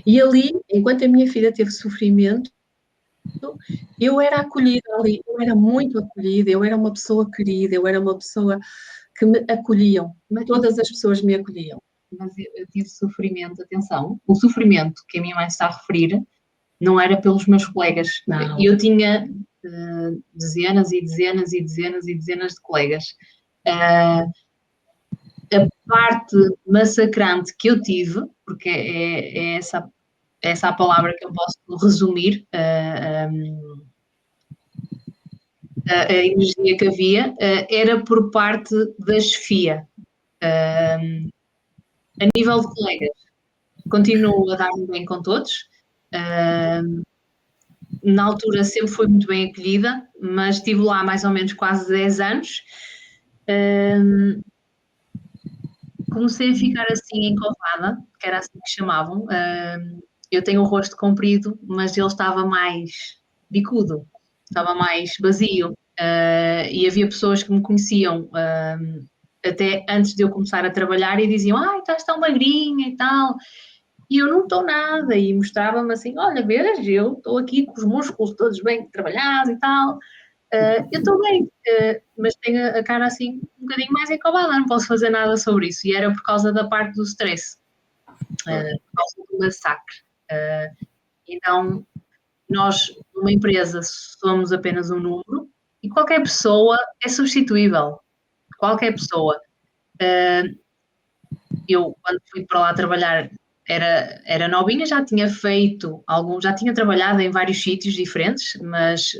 E ali, enquanto a minha filha teve sofrimento, eu era acolhida ali, eu era muito acolhida, eu era uma pessoa querida, eu era uma pessoa que me acolhiam, todas as pessoas me acolhiam. Mas eu tive sofrimento, atenção, o sofrimento que a minha mãe está a referir não era pelos meus colegas. Não. Eu tinha dezenas e dezenas e dezenas e dezenas de colegas. A parte massacrante que eu tive, porque é essa a palavra que eu posso resumir, a energia que havia, era por parte da chefia. A nível de colegas, continuo a dar-me bem com todos. Na altura sempre fui muito bem acolhida, mas estive lá mais ou menos quase 10 anos. Comecei a ficar assim encovada, que era assim que chamavam. Eu tenho o rosto comprido, mas ele estava mais bicudo, estava mais vazio. E havia pessoas que me conheciam até antes de eu começar a trabalhar e diziam: ai, estás tão magrinha e tal. E eu não estou nada, e mostrava-me assim: olha, vês, eu estou aqui com os músculos todos bem trabalhados e tal. Eu estou bem, mas tenho a cara assim um bocadinho mais encovada, não posso fazer nada sobre isso. E era por causa da parte do stress, por causa do massacre. Então, nós, numa empresa, somos apenas um número e qualquer pessoa é substituível. Qualquer pessoa. Eu, quando fui para lá trabalhar, era novinha, já tinha feito já tinha trabalhado em vários sítios diferentes, mas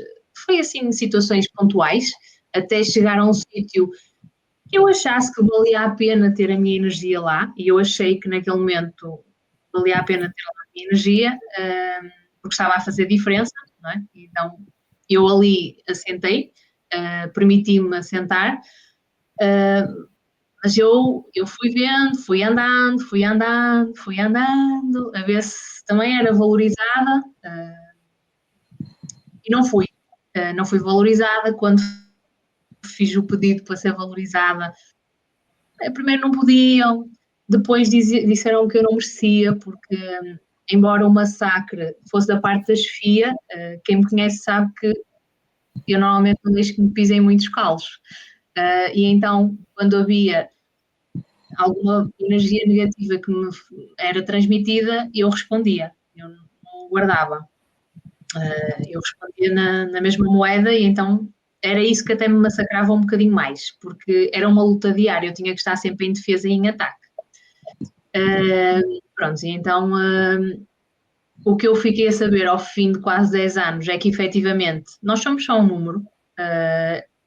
foi assim situações pontuais, até chegar a um sítio que eu achasse que valia a pena ter a minha energia lá, e eu achei que naquele momento valia a pena ter lá a minha energia, porque estava a fazer diferença, não é? Então eu ali assentei, permiti-me assentar, mas eu fui vendo, fui andando, a ver se também era valorizada, e não fui. Não fui valorizada. Quando fiz o pedido para ser valorizada, primeiro não podiam, depois disseram que eu não merecia, porque embora o massacre fosse da parte da chefia, quem me conhece sabe que eu normalmente não deixo que me pisem muitos calos. E então, quando havia alguma energia negativa que me era transmitida, eu respondia, eu não guardava. Eu respondia na mesma moeda, e então era isso que até me massacrava um bocadinho mais, porque era uma luta diária, eu tinha que estar sempre em defesa e em ataque. Pronto, e então o que eu fiquei a saber ao fim de quase 10 anos é que efetivamente nós somos só um número,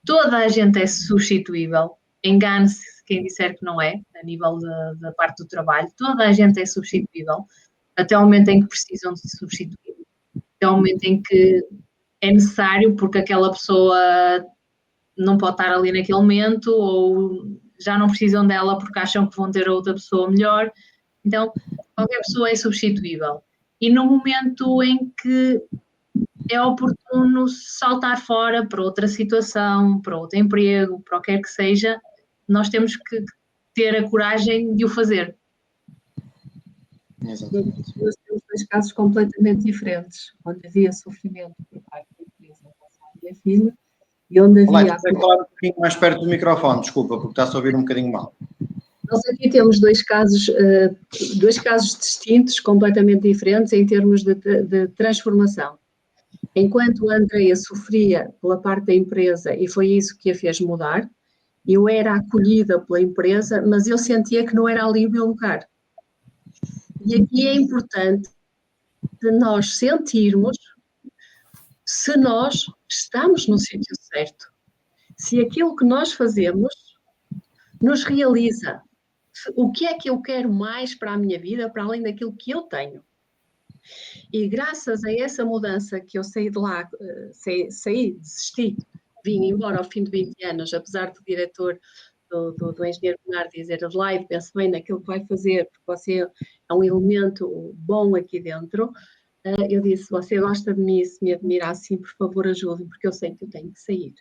toda a gente é substituível, engane-se quem disser que não é, a nível da parte do trabalho, toda a gente é substituível. até o momento em que precisam de se substituir, até o momento em que é necessário porque aquela pessoa não pode estar ali naquele momento ou já não precisam dela porque acham que vão ter outra pessoa melhor. Então, qualquer pessoa é substituível. E no momento em que é oportuno saltar fora para outra situação, para outro emprego, para o que quer que seja, nós temos que ter a coragem de o fazer. Exatamente. Nós temos dois casos completamente diferentes, onde havia sofrimento por parte da empresa em relação à minha filha e onde havia... Olá, falar um pouquinho mais perto do microfone, desculpa, porque está-se a ouvir um bocadinho mal. Nós aqui temos dois casos distintos, completamente diferentes em termos de transformação. Enquanto a Andreia sofria pela parte da empresa e foi isso que a fez mudar, eu era acolhida pela empresa, mas eu sentia que não era ali o meu lugar. E aqui é importante nós sentirmos se nós estamos no sítio certo, se aquilo que nós fazemos nos realiza. O que é que eu quero mais para a minha vida, para além daquilo que eu tenho? E graças a essa mudança que eu saí de lá, desisti, vim embora ao fim de 20 anos, apesar do diretor, do engenheiro Bernardo dizer, Adelaide, pense bem naquilo que vai fazer, porque você é um elemento bom aqui dentro. Eu disse, você gosta de mim, se me admira assim, por favor ajude-me, porque eu sei que eu tenho que sair.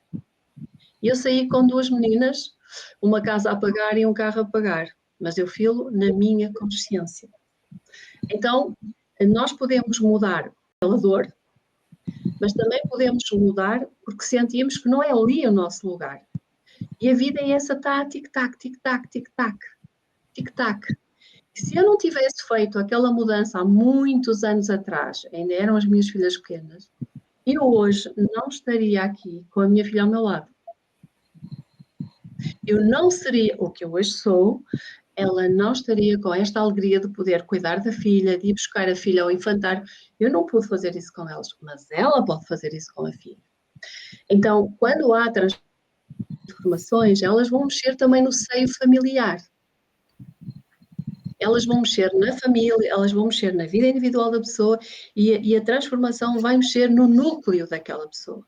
E eu saí com duas meninas, uma casa a pagar e um carro a pagar, mas eu filo na minha consciência. Então, nós podemos mudar pela dor, mas também podemos mudar porque sentimos que não é ali o nosso lugar. E a vida é essa, tá, tic-tac, tic-tac, tic-tac, tic-tac. E se eu não tivesse feito aquela mudança há muitos anos atrás, ainda eram as minhas filhas pequenas, eu hoje não estaria aqui com a minha filha ao meu lado. Eu não seria o que eu hoje sou, ela não estaria com esta alegria de poder cuidar da filha, de ir buscar a filha ao infantário. Eu não pude fazer isso com elas, mas ela pode fazer isso com a filha. Então, quando há transformações, elas vão mexer também no seio familiar. Elas vão mexer na família, elas vão mexer na vida individual da pessoa e a transformação vai mexer no núcleo daquela pessoa.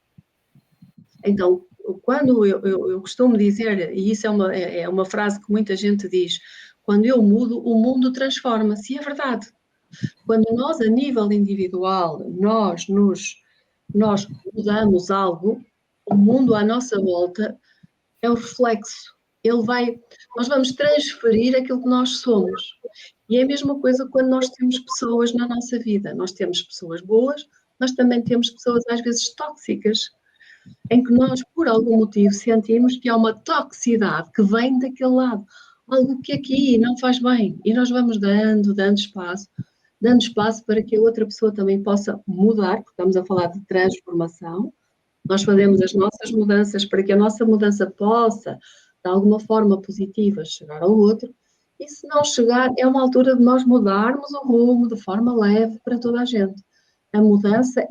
Então, quando eu costumo dizer, e isso é uma frase que muita gente diz, quando eu mudo, o mundo transforma-se, e é verdade. Quando nós, a nível individual, nós mudamos algo, o mundo à nossa volta é o reflexo. Nós vamos transferir aquilo que nós somos. E é a mesma coisa quando nós temos pessoas na nossa vida. Nós temos pessoas boas, mas também temos pessoas às vezes tóxicas, em que nós, por algum motivo, sentimos que há uma toxicidade que vem daquele lado. Algo que aqui não faz bem. E nós vamos dando espaço para que a outra pessoa também possa mudar, porque estamos a falar de transformação. Nós fazemos as nossas mudanças para que a nossa mudança possa, de alguma forma positiva, chegar ao outro. E se não chegar, é uma altura de nós mudarmos o rumo de forma leve para toda a gente. A mudança,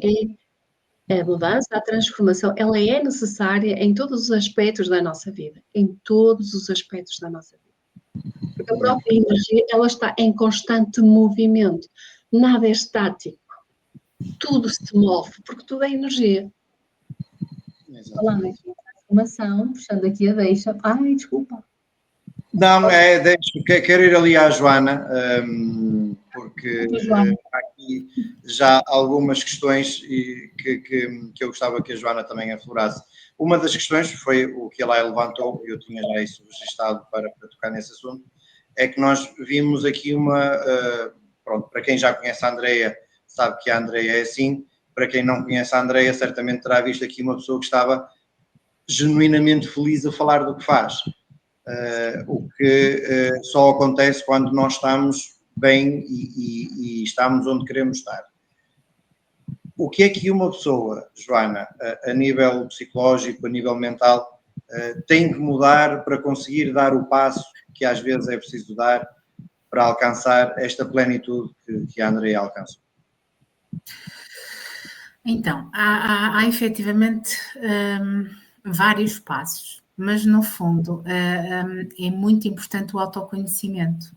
a transformação, ela é necessária em todos os aspectos da nossa vida. Em todos os aspectos da nossa vida. Porque a própria energia, ela está em constante movimento. Nada é estático. Tudo se move, porque tudo é energia. Falando aqui em transformação, puxando aqui a deixa. Ai, desculpa. Não, quero ir ali à Joana, porque há aqui já algumas questões que eu gostava que a Joana também aflorasse. Uma das questões foi o que ela levantou, eu tinha já isso registado para tocar nesse assunto, é que nós vimos aqui pronto, para quem já conhece a Andreia, sabe que a Andreia é assim, para quem não conhece a Andreia, certamente terá visto aqui uma pessoa que estava genuinamente feliz a falar do que faz. O que só acontece quando nós estamos bem e estamos onde queremos estar. O que é que uma pessoa, Joana, a nível psicológico, a nível mental, tem que mudar para conseguir dar o passo que às vezes é preciso dar para alcançar esta plenitude que a Andreia alcançou? Então, há efetivamente vários passos, mas no fundo é muito importante o autoconhecimento.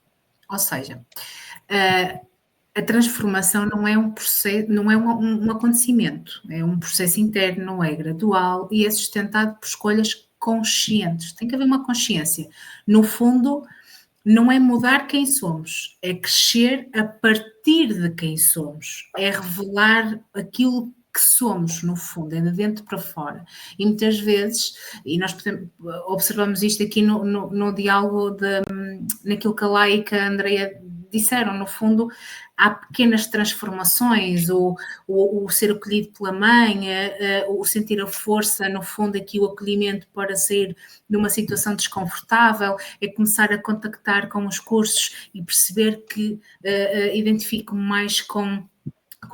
Ou seja, a transformação não é um processo, não é um acontecimento, é um processo interno, é gradual e é sustentado por escolhas conscientes. Tem que haver uma consciência. No fundo, não é mudar quem somos, é crescer a partir de quem somos, é revelar aquilo que somos, no fundo, é de dentro para fora. E muitas vezes, e nós observamos isto aqui no diálogo, naquilo que a Laia e que a Andreia disseram, no fundo, há pequenas transformações, o ser acolhido pela mãe, o sentir a força, no fundo, aqui o acolhimento para sair de uma situação desconfortável, é começar a contactar com os cursos e perceber que identifico-me mais com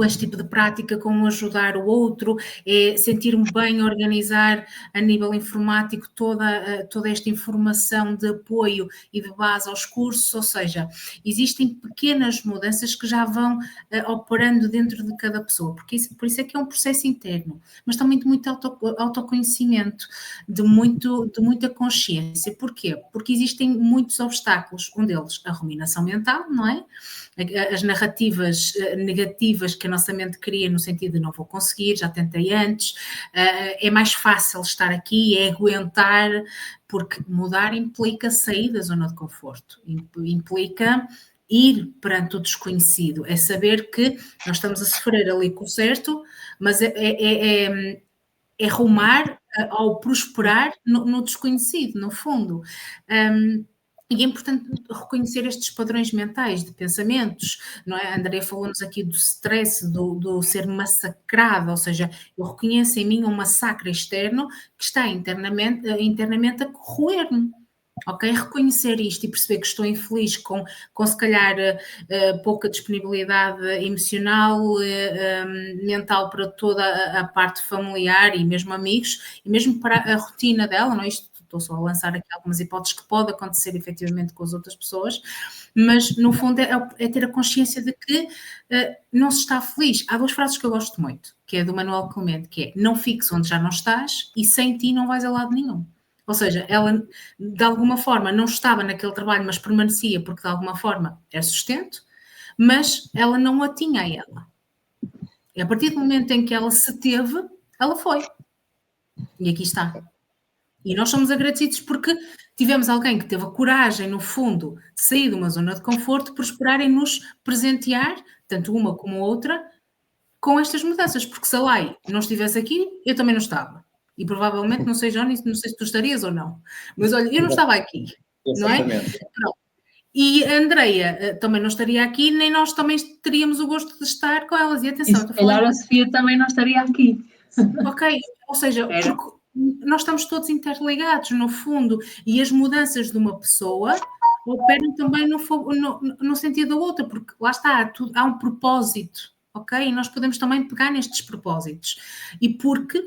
este tipo de prática, com ajudar o outro, é sentir-me bem, organizar a nível informático toda esta informação de apoio e de base aos cursos, ou seja, existem pequenas mudanças que já vão operando dentro de cada pessoa, por isso é que é um processo interno, mas também de muito autoconhecimento, de muita consciência. Porquê? Porque existem muitos obstáculos, um deles a ruminação mental, não é? As narrativas negativas que a nossa mente cria no sentido de não vou conseguir, já tentei antes, é mais fácil estar aqui, é aguentar, porque mudar implica sair da zona de conforto, implica ir perante o desconhecido, é saber que nós estamos a sofrer ali com o certo, mas é rumar ao prosperar no desconhecido, no fundo. E é importante reconhecer estes padrões mentais de pensamentos, não é? A Andrea falou-nos aqui do stress, do ser massacrado, ou seja, eu reconheço em mim um massacre externo que está internamente a corroer-me. Ok? Reconhecer isto e perceber que estou infeliz com se calhar pouca disponibilidade emocional, mental para toda a parte familiar e mesmo amigos, e mesmo para a rotina dela, não é? Isto estou só a lançar aqui algumas hipóteses que pode acontecer efetivamente com as outras pessoas, mas no fundo é ter a consciência de que não se está feliz. Há duas frases que eu gosto muito, que é do Manuel Clemente, que é: não fiques onde já não estás e sem ti não vais a lado nenhum. Ou seja, ela de alguma forma não estava naquele trabalho, mas permanecia porque de alguma forma é sustento, mas ela não a tinha a ela. E a partir do momento em que ela se teve, ela foi. E aqui está. E nós somos agradecidos porque tivemos alguém que teve a coragem, no fundo, de sair de uma zona de conforto, prosperar e nos presentear, tanto uma como a outra, com estas mudanças. Porque se a Lai não estivesse aqui, eu também não estava. E provavelmente, não sei, Johnny, não sei se tu estarias ou não. Mas olha, eu não estava aqui, não é? Pronto. E a Andreia também não estaria aqui, nem nós também teríamos o gosto de estar com elas. E atenção, se calhar a Sofia também não estaria aqui. Ok, ou seja, porque nós estamos todos interligados, no fundo, e as mudanças de uma pessoa operam também no sentido da outra, porque lá está, há um propósito, ok? E nós podemos também pegar nestes propósitos. E porque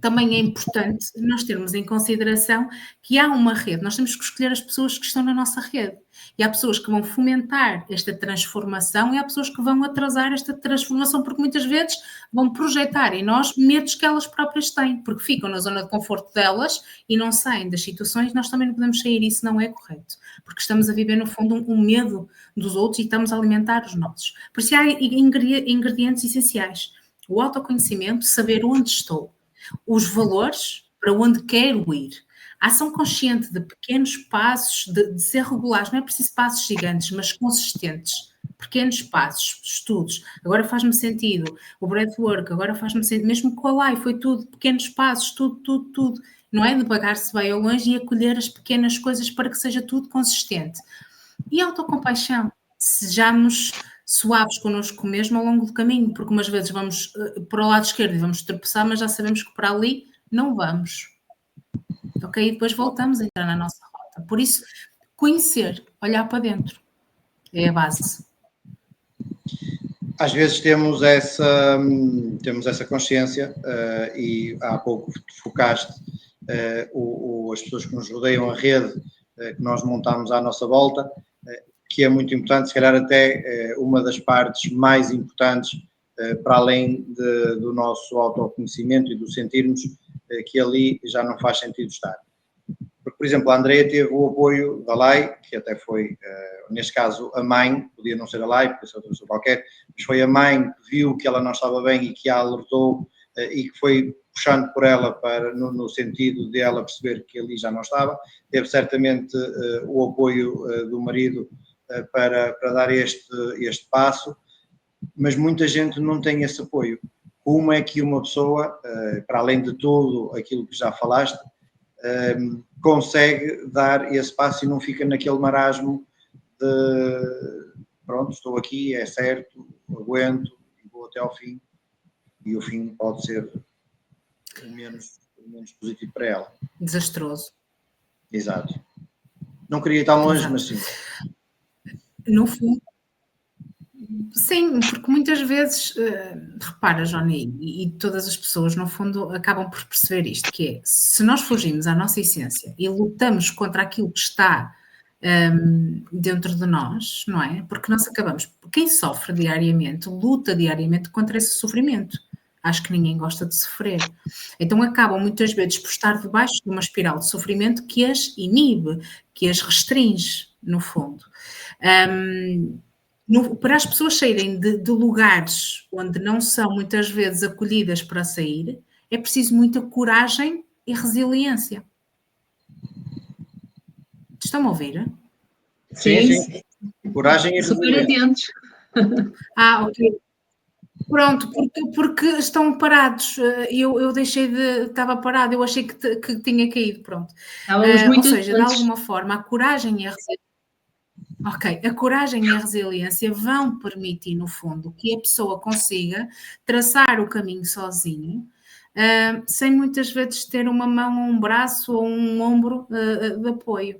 também é importante nós termos em consideração que há uma rede, nós temos que escolher as pessoas que estão na nossa rede. E há pessoas que vão fomentar esta transformação e há pessoas que vão atrasar esta transformação, porque muitas vezes vão projetar em nós medos que elas próprias têm, porque ficam na zona de conforto delas e não saem das situações. Nós também não podemos sair, isso não é correto, porque estamos a viver no fundo um medo dos outros e estamos a alimentar os nossos. Por isso há ingredientes essenciais: o autoconhecimento, saber onde estou, os valores, para onde quero ir, a ação consciente de pequenos passos, de ser regulares, não é preciso passos gigantes, mas consistentes, pequenos passos, estudos, agora faz-me sentido, o breathwork, agora faz-me sentido, mesmo com a live, foi tudo, pequenos passos, tudo, não é? Devagar se vai ao longe e acolher as pequenas coisas para que seja tudo consistente. E a autocompaixão, sejamos suaves connosco mesmo ao longo do caminho, porque umas vezes vamos para o lado esquerdo e vamos tropeçar, mas já sabemos que para ali não vamos. Ok? E depois voltamos a entrar na nossa rota. Por isso, conhecer, olhar para dentro, é a base. Às vezes temos essa consciência e há pouco focaste as pessoas que nos rodeiam, a rede que nós montamos à nossa volta, que é muito importante, se calhar até uma das partes mais importantes, para além do nosso autoconhecimento e do sentirmos que ali já não faz sentido estar. Porque por exemplo, a Andreia teve o apoio da Lai, que até foi, neste caso, a mãe, podia não ser a Lai, podia ser outra pessoa qualquer, mas foi a mãe que viu que ela não estava bem e que a alertou e que foi puxando por ela no sentido de ela perceber que ali já não estava. Teve certamente o apoio do marido para dar este passo, mas muita gente não tem esse apoio. Como é que uma pessoa, para além de tudo aquilo que já falaste, consegue dar esse passo e não fica naquele marasmo de pronto, estou aqui, é certo, aguento e vou até ao fim, e o fim pode ser o menos positivo para ela. Desastroso. Exato. Não queria ir tão longe, mas sim. No fundo, sim, porque muitas vezes, repara, Johnny, e todas as pessoas, no fundo, acabam por perceber isto, que é, se nós fugimos à nossa essência e lutamos contra aquilo que está dentro de nós, não é? Porque nós acabamos, quem sofre diariamente, luta diariamente contra esse sofrimento. Acho que ninguém gosta de sofrer. Então acabam muitas vezes por estar debaixo de uma espiral de sofrimento que as inibe, que as restringe, no fundo. Para as pessoas saírem de lugares onde não são muitas vezes acolhidas para sair, é preciso muita coragem e resiliência. Estão a ouvir? Sim. Coragem e super atentos. Ok. Pronto, porque estão parados. Eu deixei de... Estava parado, eu achei que tinha caído, pronto. Ou seja, de alguma forma, a coragem e a resiliência... Ok, a coragem e a resiliência vão permitir, no fundo, que a pessoa consiga traçar o caminho sozinho, sem muitas vezes ter uma mão, um braço ou um ombro de apoio.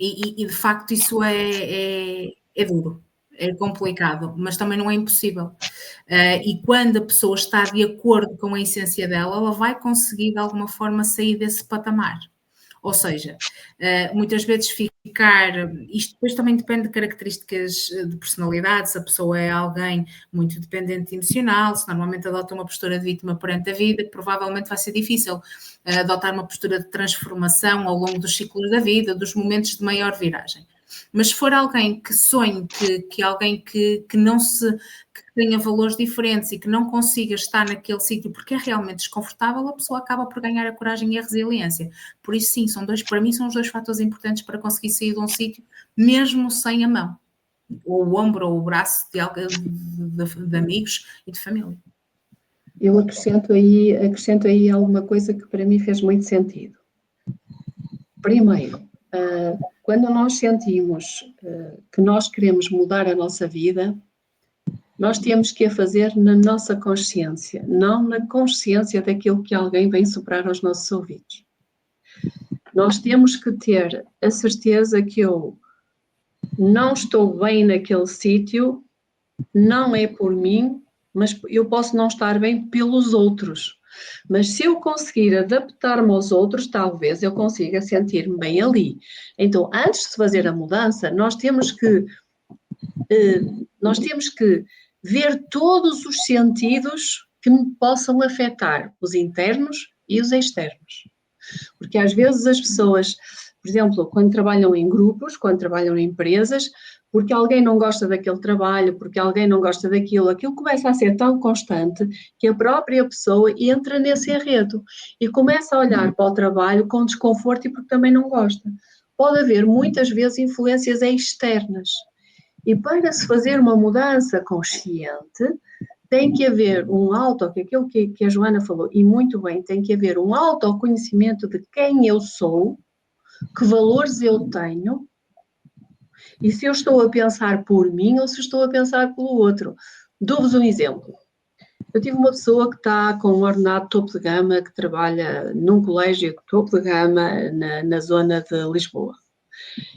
E de facto isso é duro, é complicado, mas também não é impossível. E quando a pessoa está de acordo com a essência dela, ela vai conseguir de alguma forma sair desse patamar. Ou seja, muitas vezes isto depois também depende de características de personalidade, se a pessoa é alguém muito dependente emocional, se normalmente adota uma postura de vítima perante a vida, provavelmente vai ser difícil adotar uma postura de transformação ao longo dos ciclos da vida, dos momentos de maior viragem. Mas se for alguém que sonhe, que alguém que não que tenha valores diferentes e que não consiga estar naquele sítio porque é realmente desconfortável, a pessoa acaba por ganhar a coragem e a resiliência. Por isso, sim, para mim são os dois fatores importantes para conseguir sair de um sítio, mesmo sem a mão, ou o ombro ou o braço de amigos e de família. Eu acrescento aí alguma coisa que para mim fez muito sentido. Primeiro, quando nós sentimos que nós queremos mudar a nossa vida, nós temos que a fazer na nossa consciência, não na consciência daquilo que alguém vem soprar aos nossos ouvidos. Nós temos que ter a certeza que eu não estou bem naquele sítio, não é por mim, mas eu posso não estar bem pelos outros. Mas se eu conseguir adaptar-me aos outros, talvez eu consiga sentir-me bem ali. Então, antes de fazer a mudança, nós temos que ver todos os sentidos que me possam afetar, os internos e os externos. Porque às vezes as pessoas, por exemplo, quando trabalham em grupos, quando trabalham em empresas, porque alguém não gosta daquele trabalho, porque alguém não gosta daquilo, aquilo começa a ser tão constante que a própria pessoa entra nesse enredo e começa a olhar para o trabalho com desconforto e porque também não gosta. Pode haver muitas vezes influências externas. E para se fazer uma mudança consciente, tem que haver que aquilo que a Joana falou, e muito bem, tem que haver um autoconhecimento de quem eu sou, que valores eu tenho, e se eu estou a pensar por mim ou se estou a pensar pelo outro. Dou-vos um exemplo. Eu tive uma pessoa que está com um ordenado topo de gama, que trabalha num colégio topo de gama na zona de Lisboa.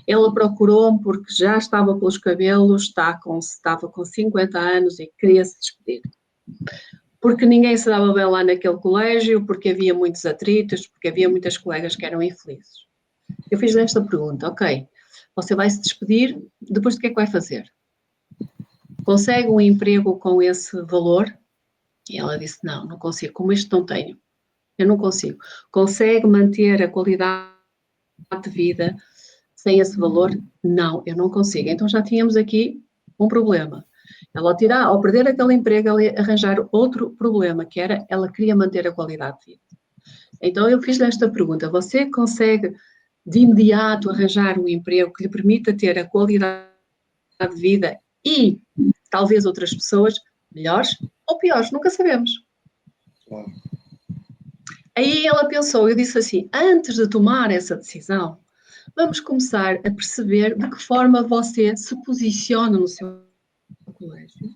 Ela procurou-me porque já estava pelos cabelos, estava com 50 anos e queria se despedir. Porque ninguém se dava bem lá naquele colégio, porque havia muitos atritos, porque havia muitas colegas que eram infelizes. Eu fiz-lhe esta pergunta, ok, você vai se despedir, depois o que é que vai fazer? Consegue um emprego com esse valor? E ela disse, não consigo, como isto não tenho. Eu não consigo. Consegue manter a qualidade de vida sem esse valor? Não, eu não consigo. Então já tínhamos aqui um problema. Ela ao perder aquele emprego, ela ia arranjar outro problema, que era, ela queria manter a qualidade de vida. Então eu fiz-lhe esta pergunta: você consegue de imediato arranjar um emprego que lhe permita ter a qualidade de vida e talvez outras pessoas melhores ou piores? Nunca sabemos. Aí ela pensou, eu disse assim, antes de tomar essa decisão, vamos começar a perceber de que forma você se posiciona no seu colégio,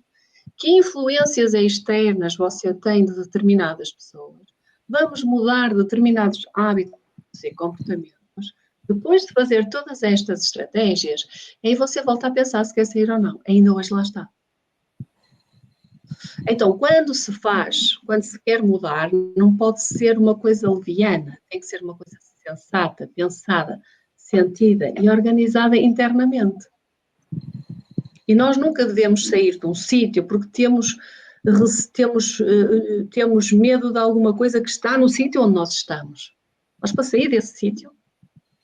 que influências externas você tem de determinadas pessoas, vamos mudar determinados hábitos e comportamentos. Depois de fazer todas estas estratégias, aí você volta a pensar se quer sair ou não. Ainda hoje lá está. Então, quando se quer mudar, não pode ser uma coisa leviana, tem que ser uma coisa sensata, pensada, sentida e organizada internamente. E nós nunca devemos sair de um sítio porque temos medo de alguma coisa que está no sítio onde nós estamos. Mas para sair desse sítio,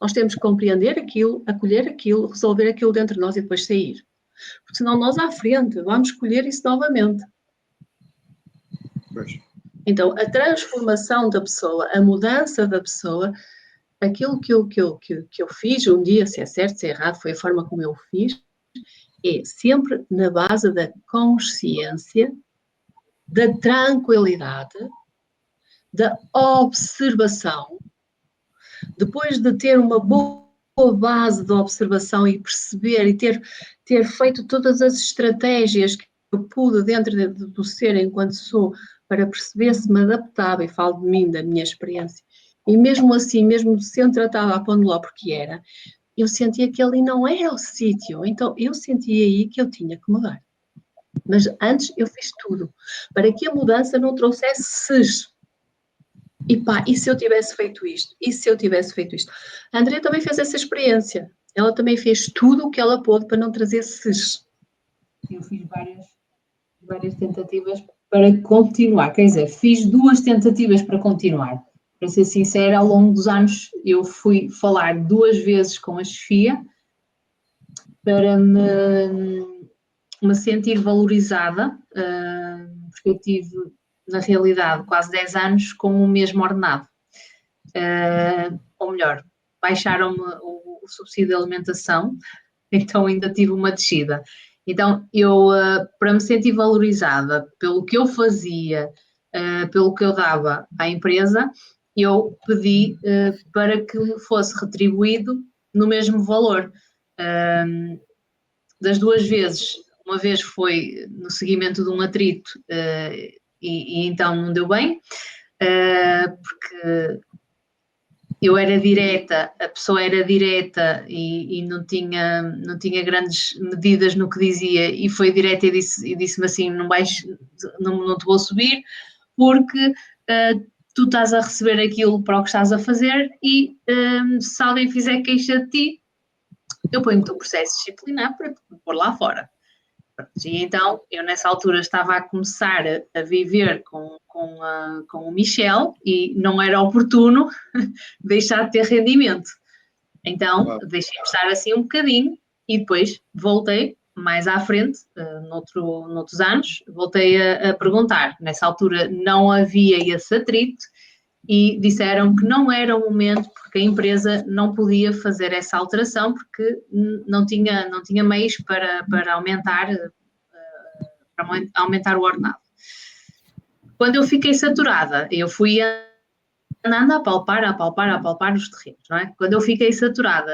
nós temos que compreender aquilo, acolher aquilo, resolver aquilo dentro de nós e depois sair. Porque senão nós à frente vamos escolher isso novamente. Pois. Então, a transformação da pessoa, a mudança da pessoa, aquilo que eu fiz um dia, se é certo, se é errado, foi a forma como eu fiz, é sempre na base da consciência, da tranquilidade, da observação. Depois de ter uma boa base de observação e perceber e ter feito todas as estratégias que eu pude dentro do ser enquanto sou, para perceber se me adaptava, e falo de mim, da minha experiência, e mesmo assim, mesmo sendo tratada a Poneló porque era, eu sentia que ali não era o sítio, então eu sentia aí que eu tinha que mudar. Mas antes eu fiz tudo, para que a mudança não trouxesse ses. E se eu tivesse feito isto? E se eu tivesse feito isto? A Andrea também fez essa experiência, ela também fez tudo o que ela pôde para não trazer ses. Eu fiz várias tentativas para continuar, quer dizer, fiz 2 tentativas para continuar. Para ser sincera, ao longo dos anos eu fui falar 2 vezes com a chefia para me sentir valorizada, porque eu tive, na realidade, quase 10 anos com o mesmo ordenado. Ou melhor, baixaram-me o subsídio de alimentação, então ainda tive uma descida. Então, eu, para me sentir valorizada pelo que eu fazia, pelo que eu dava à empresa, eu pedi para que fosse retribuído no mesmo valor. Das 2 vezes, uma vez foi no seguimento de um atrito e então não deu bem, porque eu era direta, a pessoa era direta e não tinha grandes medidas no que dizia, e foi direta e disse-me assim, não te vou subir porque tu estás a receber aquilo para o que estás a fazer e se alguém fizer queixa de ti, eu ponho-te um processo disciplinar para te pôr lá fora. E então, eu nessa altura estava a começar a viver com o Michel e não era oportuno deixar de ter rendimento. Então, deixei-me estar assim um bocadinho e depois voltei mais à frente, noutros anos, voltei a perguntar. Nessa altura não havia esse atrito e disseram que não era o momento porque a empresa não podia fazer essa alteração porque não tinha meios para aumentar o ordenado. Quando eu fiquei saturada, eu fui andando a palpar os terrenos, não é? Quando eu fiquei saturada,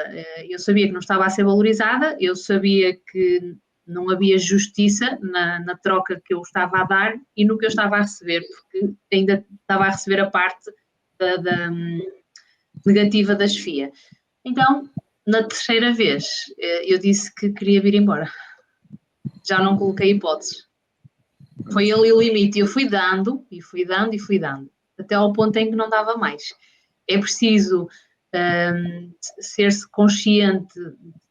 eu sabia que não estava a ser valorizada, eu sabia que não havia justiça na troca que eu estava a dar e no que eu estava a receber, porque ainda estava a receber a parte da negativa da chefia. Então, na terceira vez, eu disse que queria vir embora. Já não coloquei hipóteses. Foi ali o limite. Eu fui dando, até ao ponto em que não dava mais. É preciso ser-se consciente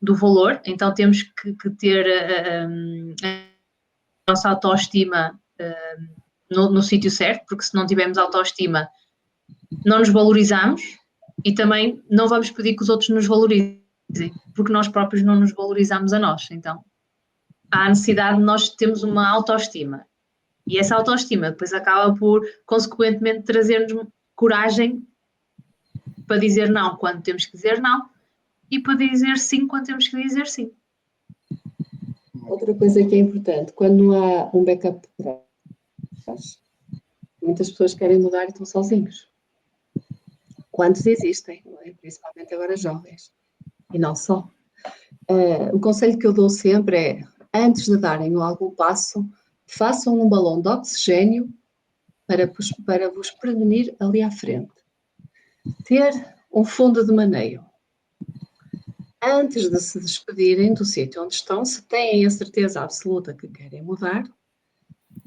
do valor, então temos que ter a nossa autoestima no sítio certo, porque se não tivermos autoestima, não nos valorizamos e também não vamos pedir que os outros nos valorizem, porque nós próprios não nos valorizamos a nós. Então, há a necessidade de nós termos uma autoestima. E essa autoestima depois acaba por, consequentemente, trazer-nos coragem para dizer não quando temos que dizer não e para dizer sim quando temos que dizer sim. Outra coisa que é importante, quando não há um backup por trás, muitas pessoas querem mudar e estão sozinhos. Quantos existem, não é? Principalmente agora jovens. E não só. O conselho que eu dou sempre é, antes de darem algum passo, façam um balão de oxigênio para vos prevenir ali à frente. Ter um fundo de maneio. Antes de se despedirem do sítio onde estão, se têm a certeza absoluta que querem mudar,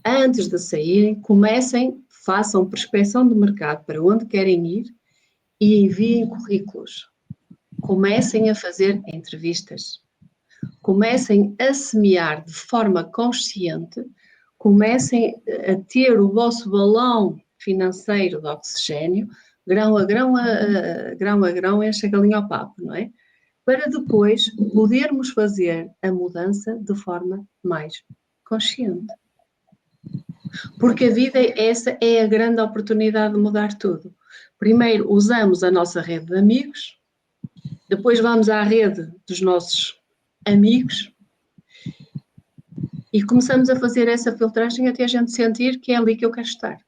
antes de saírem, façam prospeção de mercado para onde querem ir e enviem currículos. Comecem a fazer entrevistas. Comecem a semear de forma consciente, comecem a ter o vosso balão financeiro de oxigênio, grão a grão, enche a galinha ao papo, não é? Para depois podermos fazer a mudança de forma mais consciente. Porque a vida, essa é a grande oportunidade de mudar tudo. Primeiro usamos a nossa rede de amigos, depois vamos à rede dos nossos amigos e começamos a fazer essa filtragem até a gente sentir que é ali que eu quero estar.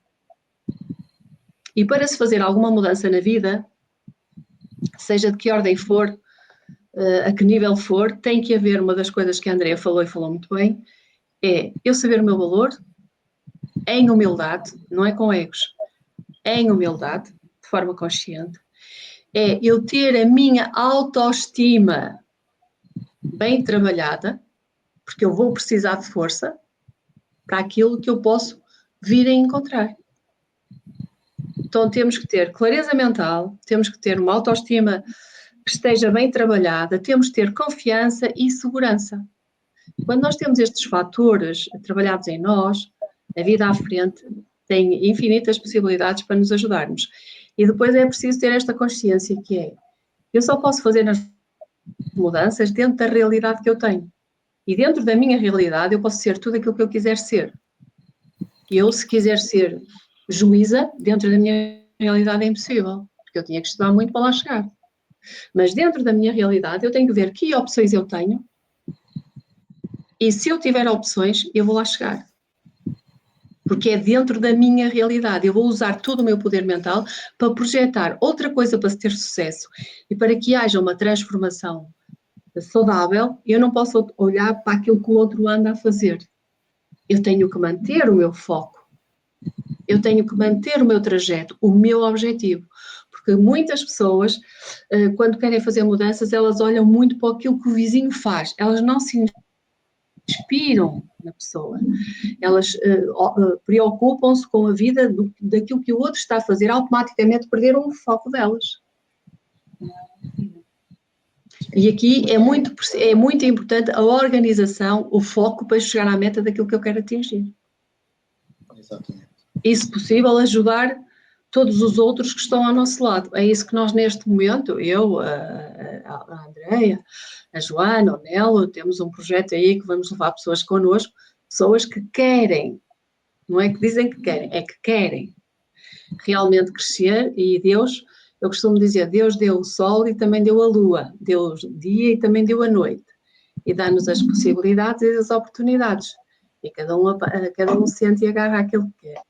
E para se fazer alguma mudança na vida, seja de que ordem for, a que nível for, tem que haver uma das coisas que a Andrea falou e falou muito bem, é eu saber o meu valor, em humildade, não é com egos, em humildade, de forma consciente, é eu ter a minha autoestima bem trabalhada, porque eu vou precisar de força para aquilo que eu posso vir a encontrar. Então temos que ter clareza mental, temos que ter uma autoestima que esteja bem trabalhada, temos que ter confiança e segurança. Quando nós temos estes fatores trabalhados em nós, a vida à frente tem infinitas possibilidades para nos ajudarmos. E depois é preciso ter esta consciência que é, eu só posso fazer as mudanças dentro da realidade que eu tenho. E dentro da minha realidade eu posso ser tudo aquilo que eu quiser ser. Eu, se quiser ser juíza, dentro da minha realidade é impossível, porque eu tinha que estudar muito para lá chegar. Mas dentro da minha realidade eu tenho que ver que opções eu tenho e se eu tiver opções eu vou lá chegar. Porque é dentro da minha realidade. Eu vou usar todo o meu poder mental para projetar outra coisa para ter sucesso e para que haja uma transformação saudável. Eu não posso olhar para aquilo que o outro anda a fazer. Eu tenho que manter o meu foco. Eu tenho que manter o meu trajeto, o meu objetivo. Porque muitas pessoas, quando querem fazer mudanças, elas olham muito para aquilo que o vizinho faz. Elas não se inspiram na pessoa. Elas preocupam-se com a vida daquilo que o outro está a fazer, automaticamente perderam o foco delas. E aqui é muito importante a organização, o foco para chegar à meta daquilo que eu quero atingir. Exatamente. E, se possível, ajudar todos os outros que estão ao nosso lado. É isso que nós, neste momento, eu, a Andrea, a Joana, o Nelo, temos um projeto aí que vamos levar pessoas connosco, pessoas que querem, não é que dizem que querem, é que querem realmente crescer. E Deus, eu costumo dizer, Deus deu o sol e também deu a lua, deu o dia e também deu a noite, e dá-nos as possibilidades e as oportunidades, e cada um sente e agarra aquilo que quer.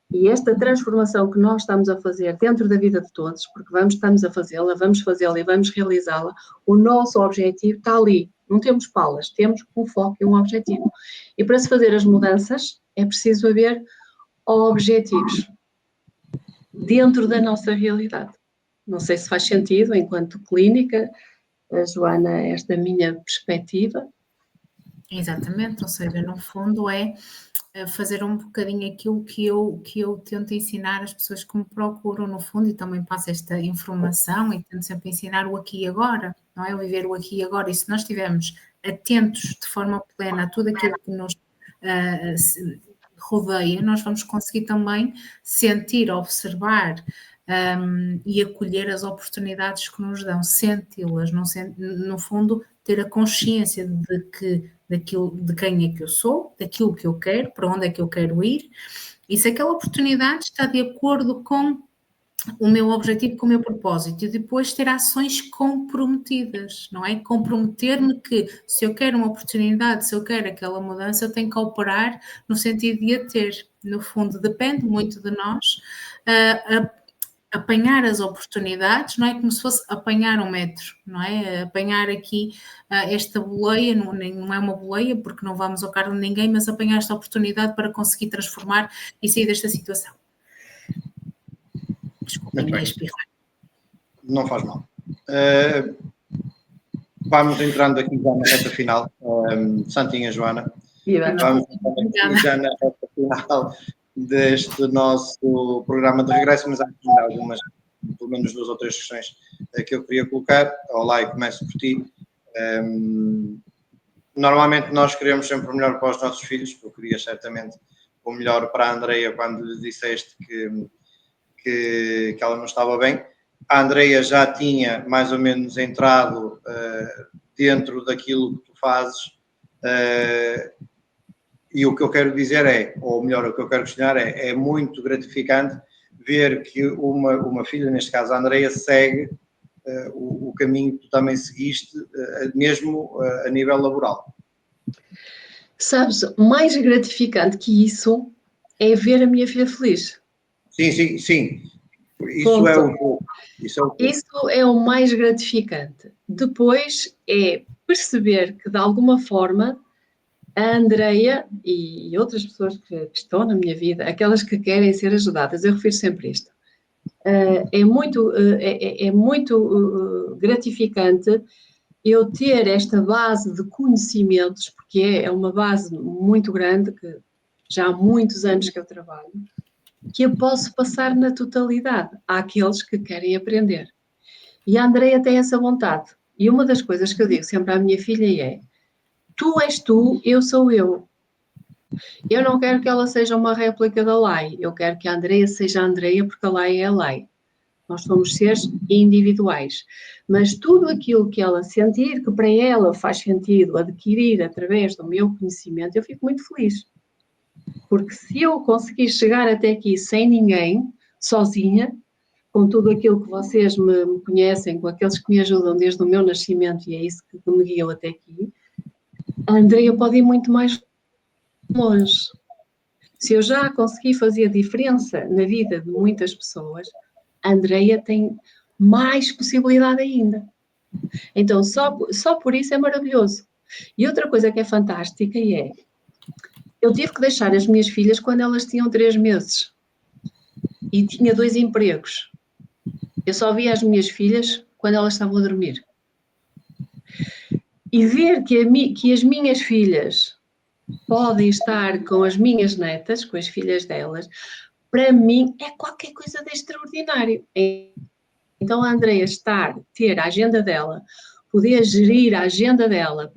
E esta transformação que nós estamos a fazer dentro da vida de todos, porque estamos a fazê-la, vamos fazê-la e vamos realizá-la, o nosso objetivo está ali. Não temos palas, temos um foco e um objetivo. E para se fazer as mudanças, é preciso haver objetivos dentro da nossa realidade. Não sei se faz sentido, enquanto clínica, Joana, esta minha perspectiva. Exatamente, ou seja, no fundo é fazer um bocadinho aquilo que eu tento ensinar às pessoas que me procuram, no fundo, e também passo esta informação e tento sempre ensinar o aqui e agora, não é? O viver o aqui e agora, e se nós estivermos atentos de forma plena a tudo aquilo que nos rodeia, nós vamos conseguir também sentir, observar e acolher as oportunidades que nos dão, senti-las, no fundo, ter a consciência de quem é que eu sou, daquilo que eu quero, para onde é que eu quero ir, e se aquela oportunidade está de acordo com o meu objetivo, com o meu propósito, e depois ter ações comprometidas, não é? Comprometer-me que se eu quero uma oportunidade, se eu quero aquela mudança, eu tenho que operar no sentido de a ter. No fundo, depende muito de nós apanhar as oportunidades, não é como se fosse apanhar um metro, não é? Apanhar aqui esta boleia, não é uma boleia porque não vamos ao carro de ninguém, mas apanhar esta oportunidade para conseguir transformar e sair desta situação. Desculpem, ia espirrar. Não faz mal. Vamos entrando aqui já na reta final. Santinha, Joana. Vamos entrando já na reta final deste nosso programa de regresso, mas há algumas, pelo menos 2 ou 3 questões que eu queria colocar. Olá, e começo por ti. Normalmente nós queremos sempre o melhor para os nossos filhos, tu querias certamente o melhor para a Andreia quando lhe disseste que ela não estava bem. A Andreia já tinha mais ou menos entrado dentro daquilo que tu fazes, e o que eu quero dizer ou melhor, o que eu quero questionar é muito gratificante ver que uma filha, neste caso a Andreia, segue o caminho que tu também seguiste, mesmo a nível laboral. Sabes, mais gratificante que isso é ver a minha filha feliz. Sim. Isso é o mais gratificante. Depois é perceber que, de alguma forma, a Andreia e outras pessoas que estão na minha vida, aquelas que querem ser ajudadas, eu refiro sempre isto, é muito gratificante eu ter esta base de conhecimentos, porque é uma base muito grande, que já há muitos anos que eu trabalho, que eu posso passar na totalidade àqueles que querem aprender. E a Andreia tem essa vontade. E uma das coisas que eu digo sempre à minha filha é: tu és tu, eu sou eu. Eu não quero que ela seja uma réplica da Lai, eu quero que a Andreia seja a Andreia, porque a Lai é a Lai. Nós somos seres individuais. Mas tudo aquilo que ela sentir, que para ela faz sentido adquirir através do meu conhecimento, eu fico muito feliz. Porque se eu conseguir chegar até aqui sem ninguém, sozinha, com tudo aquilo que vocês me conhecem, com aqueles que me ajudam desde o meu nascimento, e é isso que me guiou até aqui, a Andreia pode ir muito mais longe. Se eu já consegui fazer diferença na vida de muitas pessoas, a Andreia tem mais possibilidade ainda. Então, só por isso é maravilhoso. E outra coisa que é fantástica eu tive que deixar as minhas filhas quando elas tinham 3 meses e tinha 2 empregos. Eu só via as minhas filhas quando elas estavam a dormir. E ver que as minhas filhas podem estar com as minhas netas, com as filhas delas, para mim é qualquer coisa de extraordinário. Então a Andreia ter a agenda dela, poder gerir a agenda dela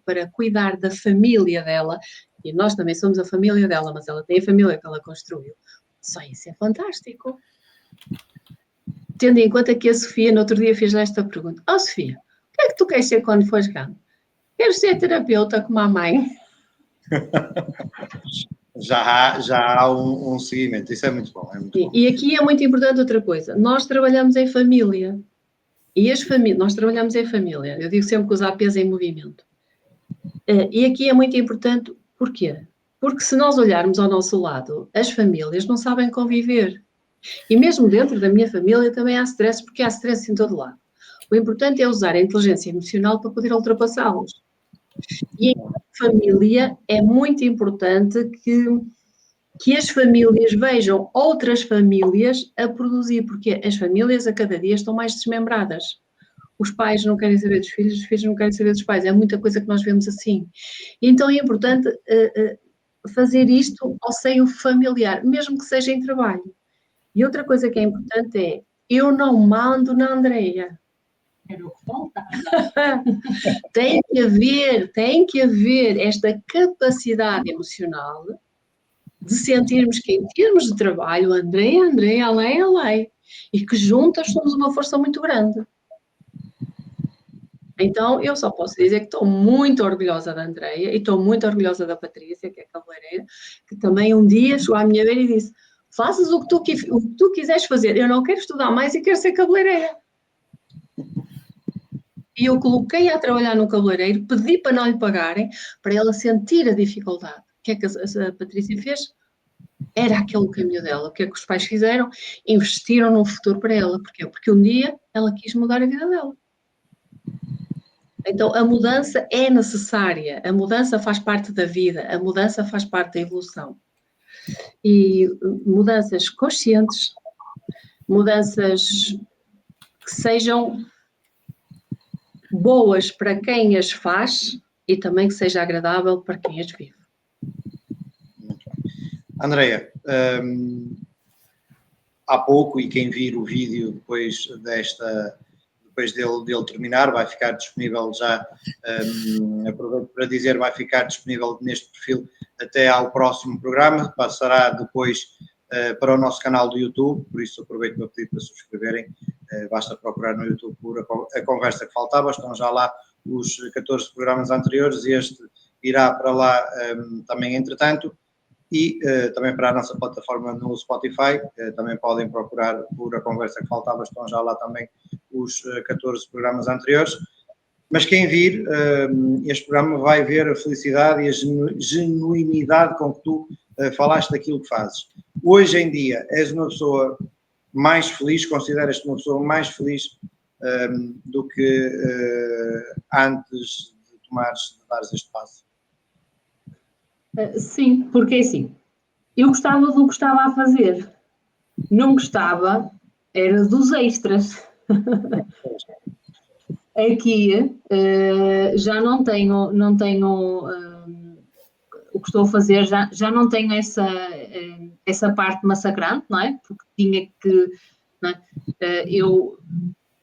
para cuidar da família dela, e nós também somos a família dela, mas ela tem a família que ela construiu. Só isso é fantástico. Tendo em conta que a Sofia, no outro dia, fez esta pergunta: Sofia, o que é que tu queres ser quando fores grande? Quero ser terapeuta como a mãe. Já há um seguimento, isso é muito bom. Bom. E aqui é muito importante outra coisa: nós trabalhamos em família. E nós trabalhamos em família. Eu digo sempre que os APs em movimento. E aqui é muito importante, porquê? Porque se nós olharmos ao nosso lado, as famílias não sabem conviver. E mesmo dentro da minha família também há stress, porque há stress em todo lado. O importante é usar a inteligência emocional para poder ultrapassá-los. E em família é muito importante que as famílias vejam outras famílias a produzir, porque as famílias a cada dia estão mais desmembradas. Os pais não querem saber dos filhos, os filhos não querem saber dos pais. É muita coisa que nós vemos assim. Então é importante fazer isto ao seio familiar, mesmo que seja em trabalho. E outra coisa que é importante é: eu não mando na Andreia. Era o que falta. Tem que haver esta capacidade emocional de sentirmos que, em termos de trabalho, Andreia, a lei. e que juntas somos uma força muito grande. Então, eu só posso dizer que estou muito orgulhosa da Andreia e estou muito orgulhosa da Patrícia, que é cabeleireira, que também um dia chegou à minha beira e disse: fazes o que tu quiseres fazer, eu não quero estudar mais e quero ser cabeleireira. E eu coloquei-a a trabalhar no cabeleireiro, pedi para não lhe pagarem, para ela sentir a dificuldade. O que é que a Patrícia fez? Era aquele o caminho dela. O que é que os pais fizeram? Investiram num futuro para ela. Porquê? Porque um dia ela quis mudar a vida dela. Então, a mudança é necessária, a mudança faz parte da vida, a mudança faz parte da evolução. E mudanças conscientes, mudanças que sejam boas para quem as faz e também que seja agradável para quem as vive. Andreia, há pouco, e quem vir o vídeo depois dele terminar, vai ficar disponível já, aproveito para dizer, vai ficar disponível neste perfil até ao próximo programa, passará depois para o nosso canal do YouTube, por isso aproveito para pedir para subscreverem, basta procurar no YouTube por a conversa que faltava, estão já lá os 14 programas anteriores e este irá para lá também entretanto. E também para a nossa plataforma no Spotify, também podem procurar por a conversa que faltava, estão já lá também os 14 programas anteriores. Mas quem vir este programa vai ver a felicidade e a genuinidade com que tu falaste daquilo que fazes. Hoje em dia és uma pessoa mais feliz, consideras-te uma pessoa mais feliz do que antes de dares este passo? Sim, porque é assim, eu gostava do que estava a fazer, não gostava, era dos extras. Aqui já não tenho o que estou a fazer, já não tenho essa parte massacrante, não é? Porque tinha que, não é?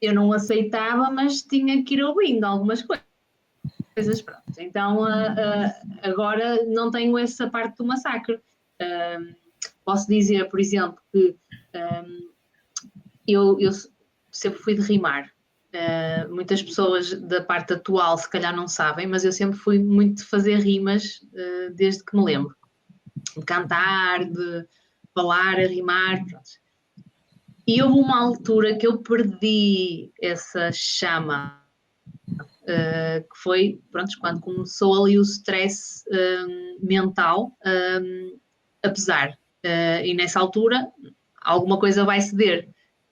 Eu não aceitava, mas tinha que ir ouvindo algumas coisas. Pronto. Então, agora não tenho essa parte do massacre. Posso dizer, por exemplo, que eu sempre fui de rimar. Muitas pessoas da parte atual se calhar não sabem, mas eu sempre fui muito de fazer rimas desde que me lembro. De cantar, de falar, a rimar, pronto. E houve uma altura que eu perdi essa chama. Que foi, pronto, quando começou ali o stress mental a pesar. E nessa altura alguma coisa vai ceder.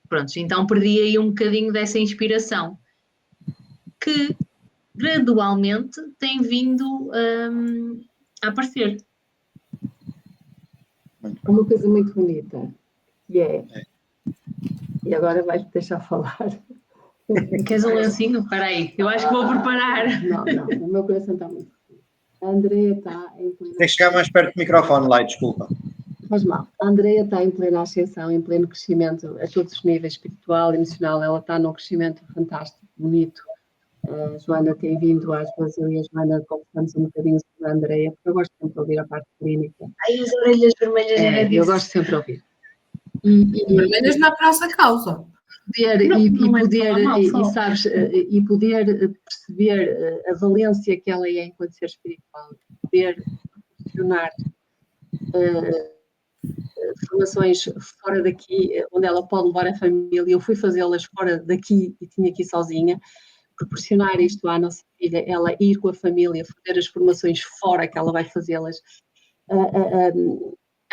Pronto, então perdi aí um bocadinho dessa inspiração que gradualmente tem vindo a aparecer. Uma coisa muito bonita, que é... E agora vais-me deixar falar... Queres um lencinho? Espera aí, eu acho que vou preparar. Não, o meu coração está muito feliz. A Andreia está em plena... Tem que chegar mais perto do microfone lá, desculpa. Faz mal. A Andreia está em plena ascensão, em pleno crescimento a todos os níveis, espiritual, emocional. Ela está num crescimento fantástico, bonito. A Joana tem vindo às vezes, eu e a Joana conversamos um bocadinho sobre a Andreia, porque eu gosto sempre de ouvir a parte clínica. Ai, as orelhas vermelhas. Eu gosto sempre de ouvir. Vermelhas na nossa causa. Poder perceber a valência que ela é enquanto ser espiritual, poder proporcionar formações fora daqui, onde ela pode levar a família. Eu fui fazê-las fora daqui e tinha que ir sozinha, proporcionar isto à nossa filha, ela ir com a família, fazer as formações fora que ela vai fazê-las,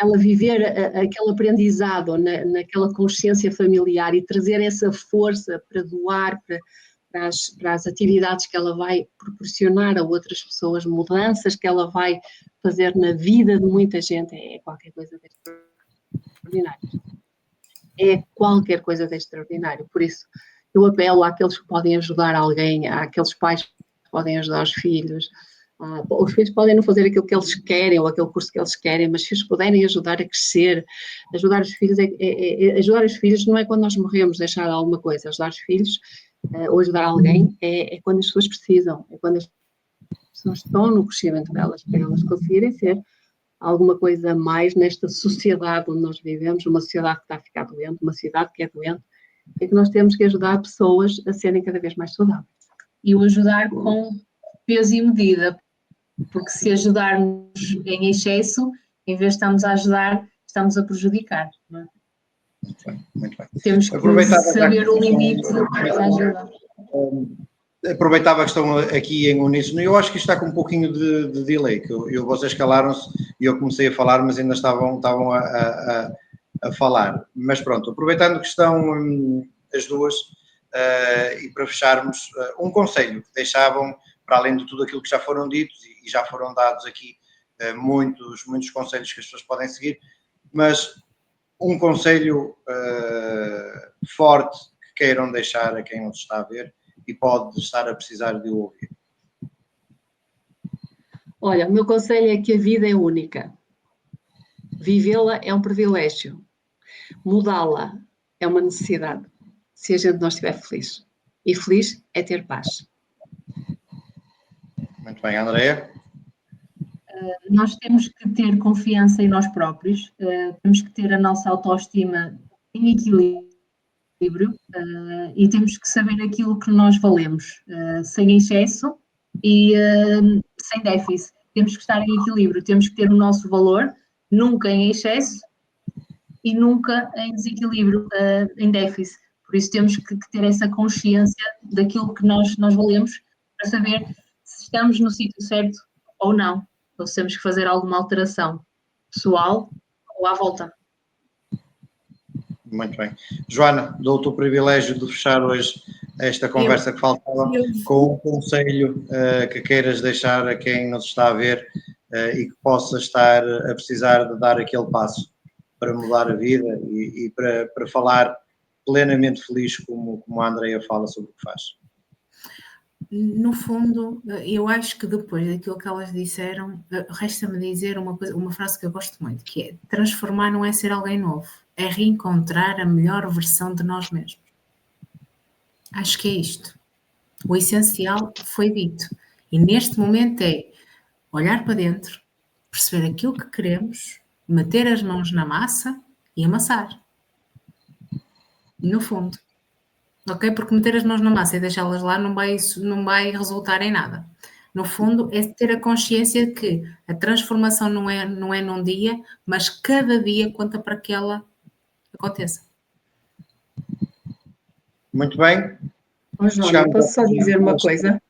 ela viver aquele aprendizado naquela consciência familiar e trazer essa força para doar para as atividades que ela vai proporcionar a outras pessoas, mudanças que ela vai fazer na vida de muita gente, é qualquer coisa de extraordinário. É qualquer coisa de extraordinário. Por isso, eu apelo àqueles que podem ajudar alguém, àqueles pais que podem ajudar os filhos. Os filhos podem não fazer aquilo que eles querem ou aquele curso que eles querem, mas se os puderem ajudar a crescer, ajudar os filhos, ajudar os filhos não é quando nós morremos deixar alguma coisa, ajudar os filhos ou ajudar alguém é quando as pessoas precisam, é quando as pessoas estão no crescimento delas, para elas conseguirem ser alguma coisa a mais nesta sociedade onde nós vivemos, uma sociedade que está a ficar doente, uma sociedade que é doente, é que nós temos que ajudar pessoas a serem cada vez mais saudáveis. E o ajudar com peso e medida, porque se ajudarmos em excesso, em vez de estarmos a ajudar, estamos a prejudicar. Não é? Muito bem. Temos que saber o limite da ajuda. Aproveitava a questão aqui em uníssono. Eu acho que isto está com um pouquinho de delay, que vocês calaram-se e eu comecei a falar, mas ainda estavam a falar. Mas pronto, aproveitando que estão as duas, e para fecharmos, um conselho que deixavam, para além de tudo aquilo que já foram ditos, e já foram dados aqui muitos conselhos que as pessoas podem seguir, mas um conselho forte que queiram deixar a quem nos está a ver e pode estar a precisar de o ouvir. Olha, o meu conselho é que a vida é única. Vivê-la é um privilégio. Mudá-la é uma necessidade, se a gente não estiver feliz. E feliz é ter paz. Muito bem, Andreia? Nós temos que ter confiança em nós próprios, temos que ter a nossa autoestima em equilíbrio, e temos que saber aquilo que nós valemos, sem excesso e sem déficit. Temos que estar em equilíbrio, temos que ter o nosso valor, nunca em excesso e nunca em desequilíbrio, em déficit. Por isso temos que ter essa consciência daquilo que nós valemos, para saber se estamos no sítio certo ou não, ou se temos que fazer alguma alteração pessoal ou à volta. Muito bem. Joana, dou-te o privilégio de fechar hoje esta conversa que faltava com um conselho que queiras deixar a quem nos está a ver e que possa estar a precisar de dar aquele passo para mudar a vida e para falar plenamente feliz, como a Andreia fala sobre o que faz. No fundo, eu acho que depois daquilo que elas disseram, resta-me dizer uma frase que eu gosto muito, que é: transformar não é ser alguém novo, é reencontrar a melhor versão de nós mesmos. Acho que é isto. O essencial foi dito. E neste momento é olhar para dentro, perceber aquilo que queremos, meter as mãos na massa e amassar. No fundo. Ok? Porque meter as mãos na massa e deixá-las lá não vai resultar em nada. No fundo, é ter a consciência de que a transformação não é num dia, mas cada dia conta para que ela aconteça. Muito bem. Joana, posso só dizer uma coisa?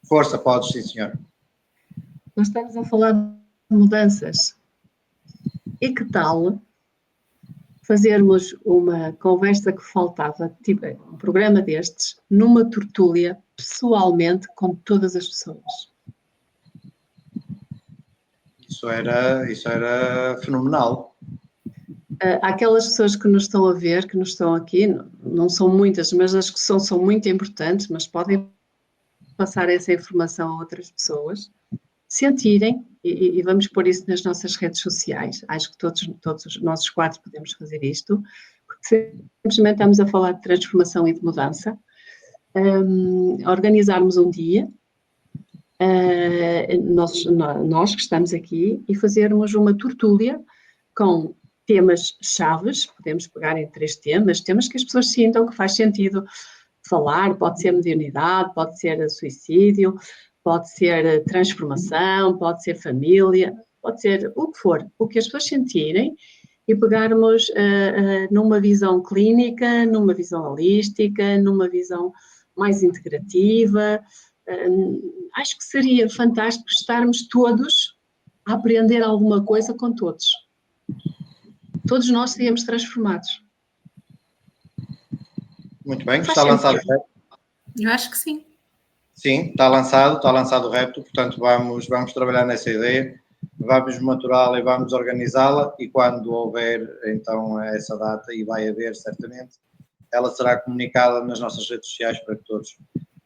Força, podes, sim, senhor. Nós estamos a falar de mudanças. E que tal fazermos uma conversa que faltava, tipo um programa destes, numa tertúlia, pessoalmente, com todas as pessoas? Isso era fenomenal. Aquelas pessoas que nos estão a ver, que nos estão aqui, não são muitas, mas as que são muito importantes, mas podem passar essa informação a outras pessoas, sentirem, e vamos pôr isso nas nossas redes sociais, acho que todos os nossos 4 podemos fazer isto, porque simplesmente estamos a falar de transformação e de mudança, organizarmos um dia, nós que estamos aqui, e fazermos uma tertúlia com temas chaves, podemos pegar em 3 temas que as pessoas sintam que faz sentido falar, pode ser mediunidade, pode ser suicídio, pode ser transformação, pode ser família, pode ser o que for, o que as pessoas sentirem, e pegarmos numa visão clínica, numa visão holística, numa visão mais integrativa. Acho que seria fantástico estarmos todos a aprender alguma coisa com todos. Todos nós seríamos transformados. Muito bem, está lançado o repto. Eu acho que sim. Sim, está lançado o repto, portanto vamos trabalhar nessa ideia, vamos maturá-la e vamos organizá-la, e quando houver então essa data, e vai haver certamente, ela será comunicada nas nossas redes sociais para que todos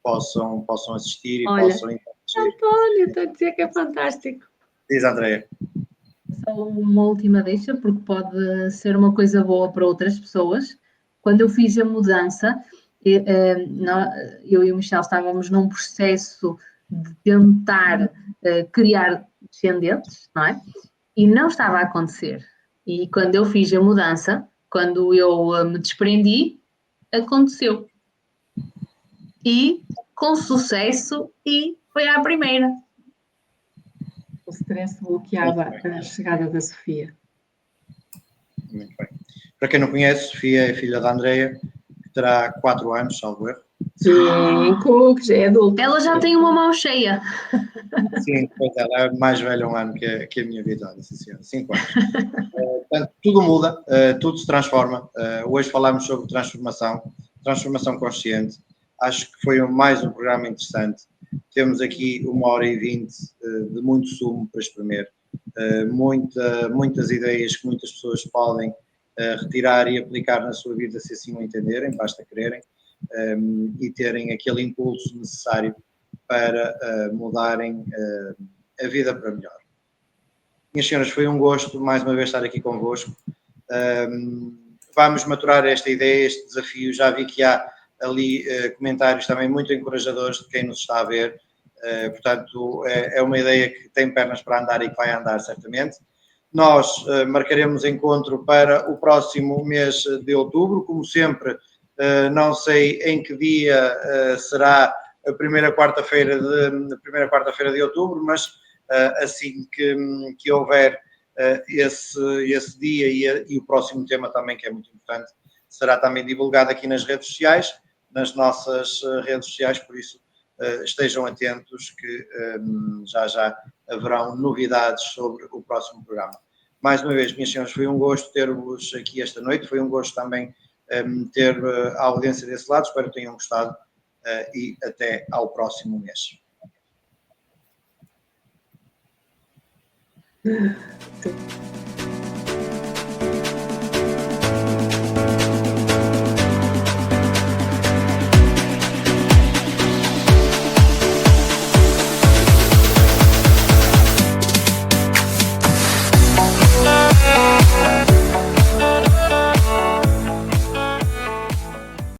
possam assistir e possam interagir. António, estou a dizer que é fantástico. Diz, Andreia. Só uma última deixa, porque pode ser uma coisa boa para outras pessoas. Quando eu fiz a mudança, eu e o Michel estávamos num processo de tentar criar descendentes, não é? e não estava a acontecer. E quando eu fiz a mudança, quando eu me desprendi, aconteceu. E com sucesso, e foi à primeira. O stress bloqueava a chegada da Sofia. Muito bem. Para quem não conhece, Sofia é filha da Andreia, que terá 4 anos, salvo erro. 5, que já é adulta. Ela já tem uma mão cheia. Sim, pois ela é mais velha um ano que a minha Vitória, sim senhora, 5 anos. Portanto, tudo muda, tudo se transforma. Hoje falámos sobre transformação consciente. Acho que foi mais um programa interessante. Temos aqui 1h20 de muito sumo para espremer. Muitas ideias que muitas pessoas podem retirar e aplicar na sua vida se assim o entenderem, basta quererem, e terem aquele impulso necessário para mudarem a vida para melhor. Minhas senhoras, foi um gosto mais uma vez estar aqui convosco. Vamos maturar esta ideia, este desafio. Já vi que há ali comentários também muito encorajadores de quem nos está a ver. Portanto, é uma ideia que tem pernas para andar e que vai andar certamente. Nós marcaremos encontro para o próximo mês de outubro. Como sempre, não sei em que dia será a primeira quarta-feira de outubro, mas assim que houver esse dia e o próximo tema também, que é muito importante, será também divulgado aqui nas redes sociais, nas nossas redes sociais, por isso estejam atentos que já haverão novidades sobre o próximo programa. Mais uma vez, minhas senhoras, foi um gosto ter-vos aqui esta noite, foi um gosto também ter a audiência desse lado, espero que tenham gostado e até ao próximo mês. Sim.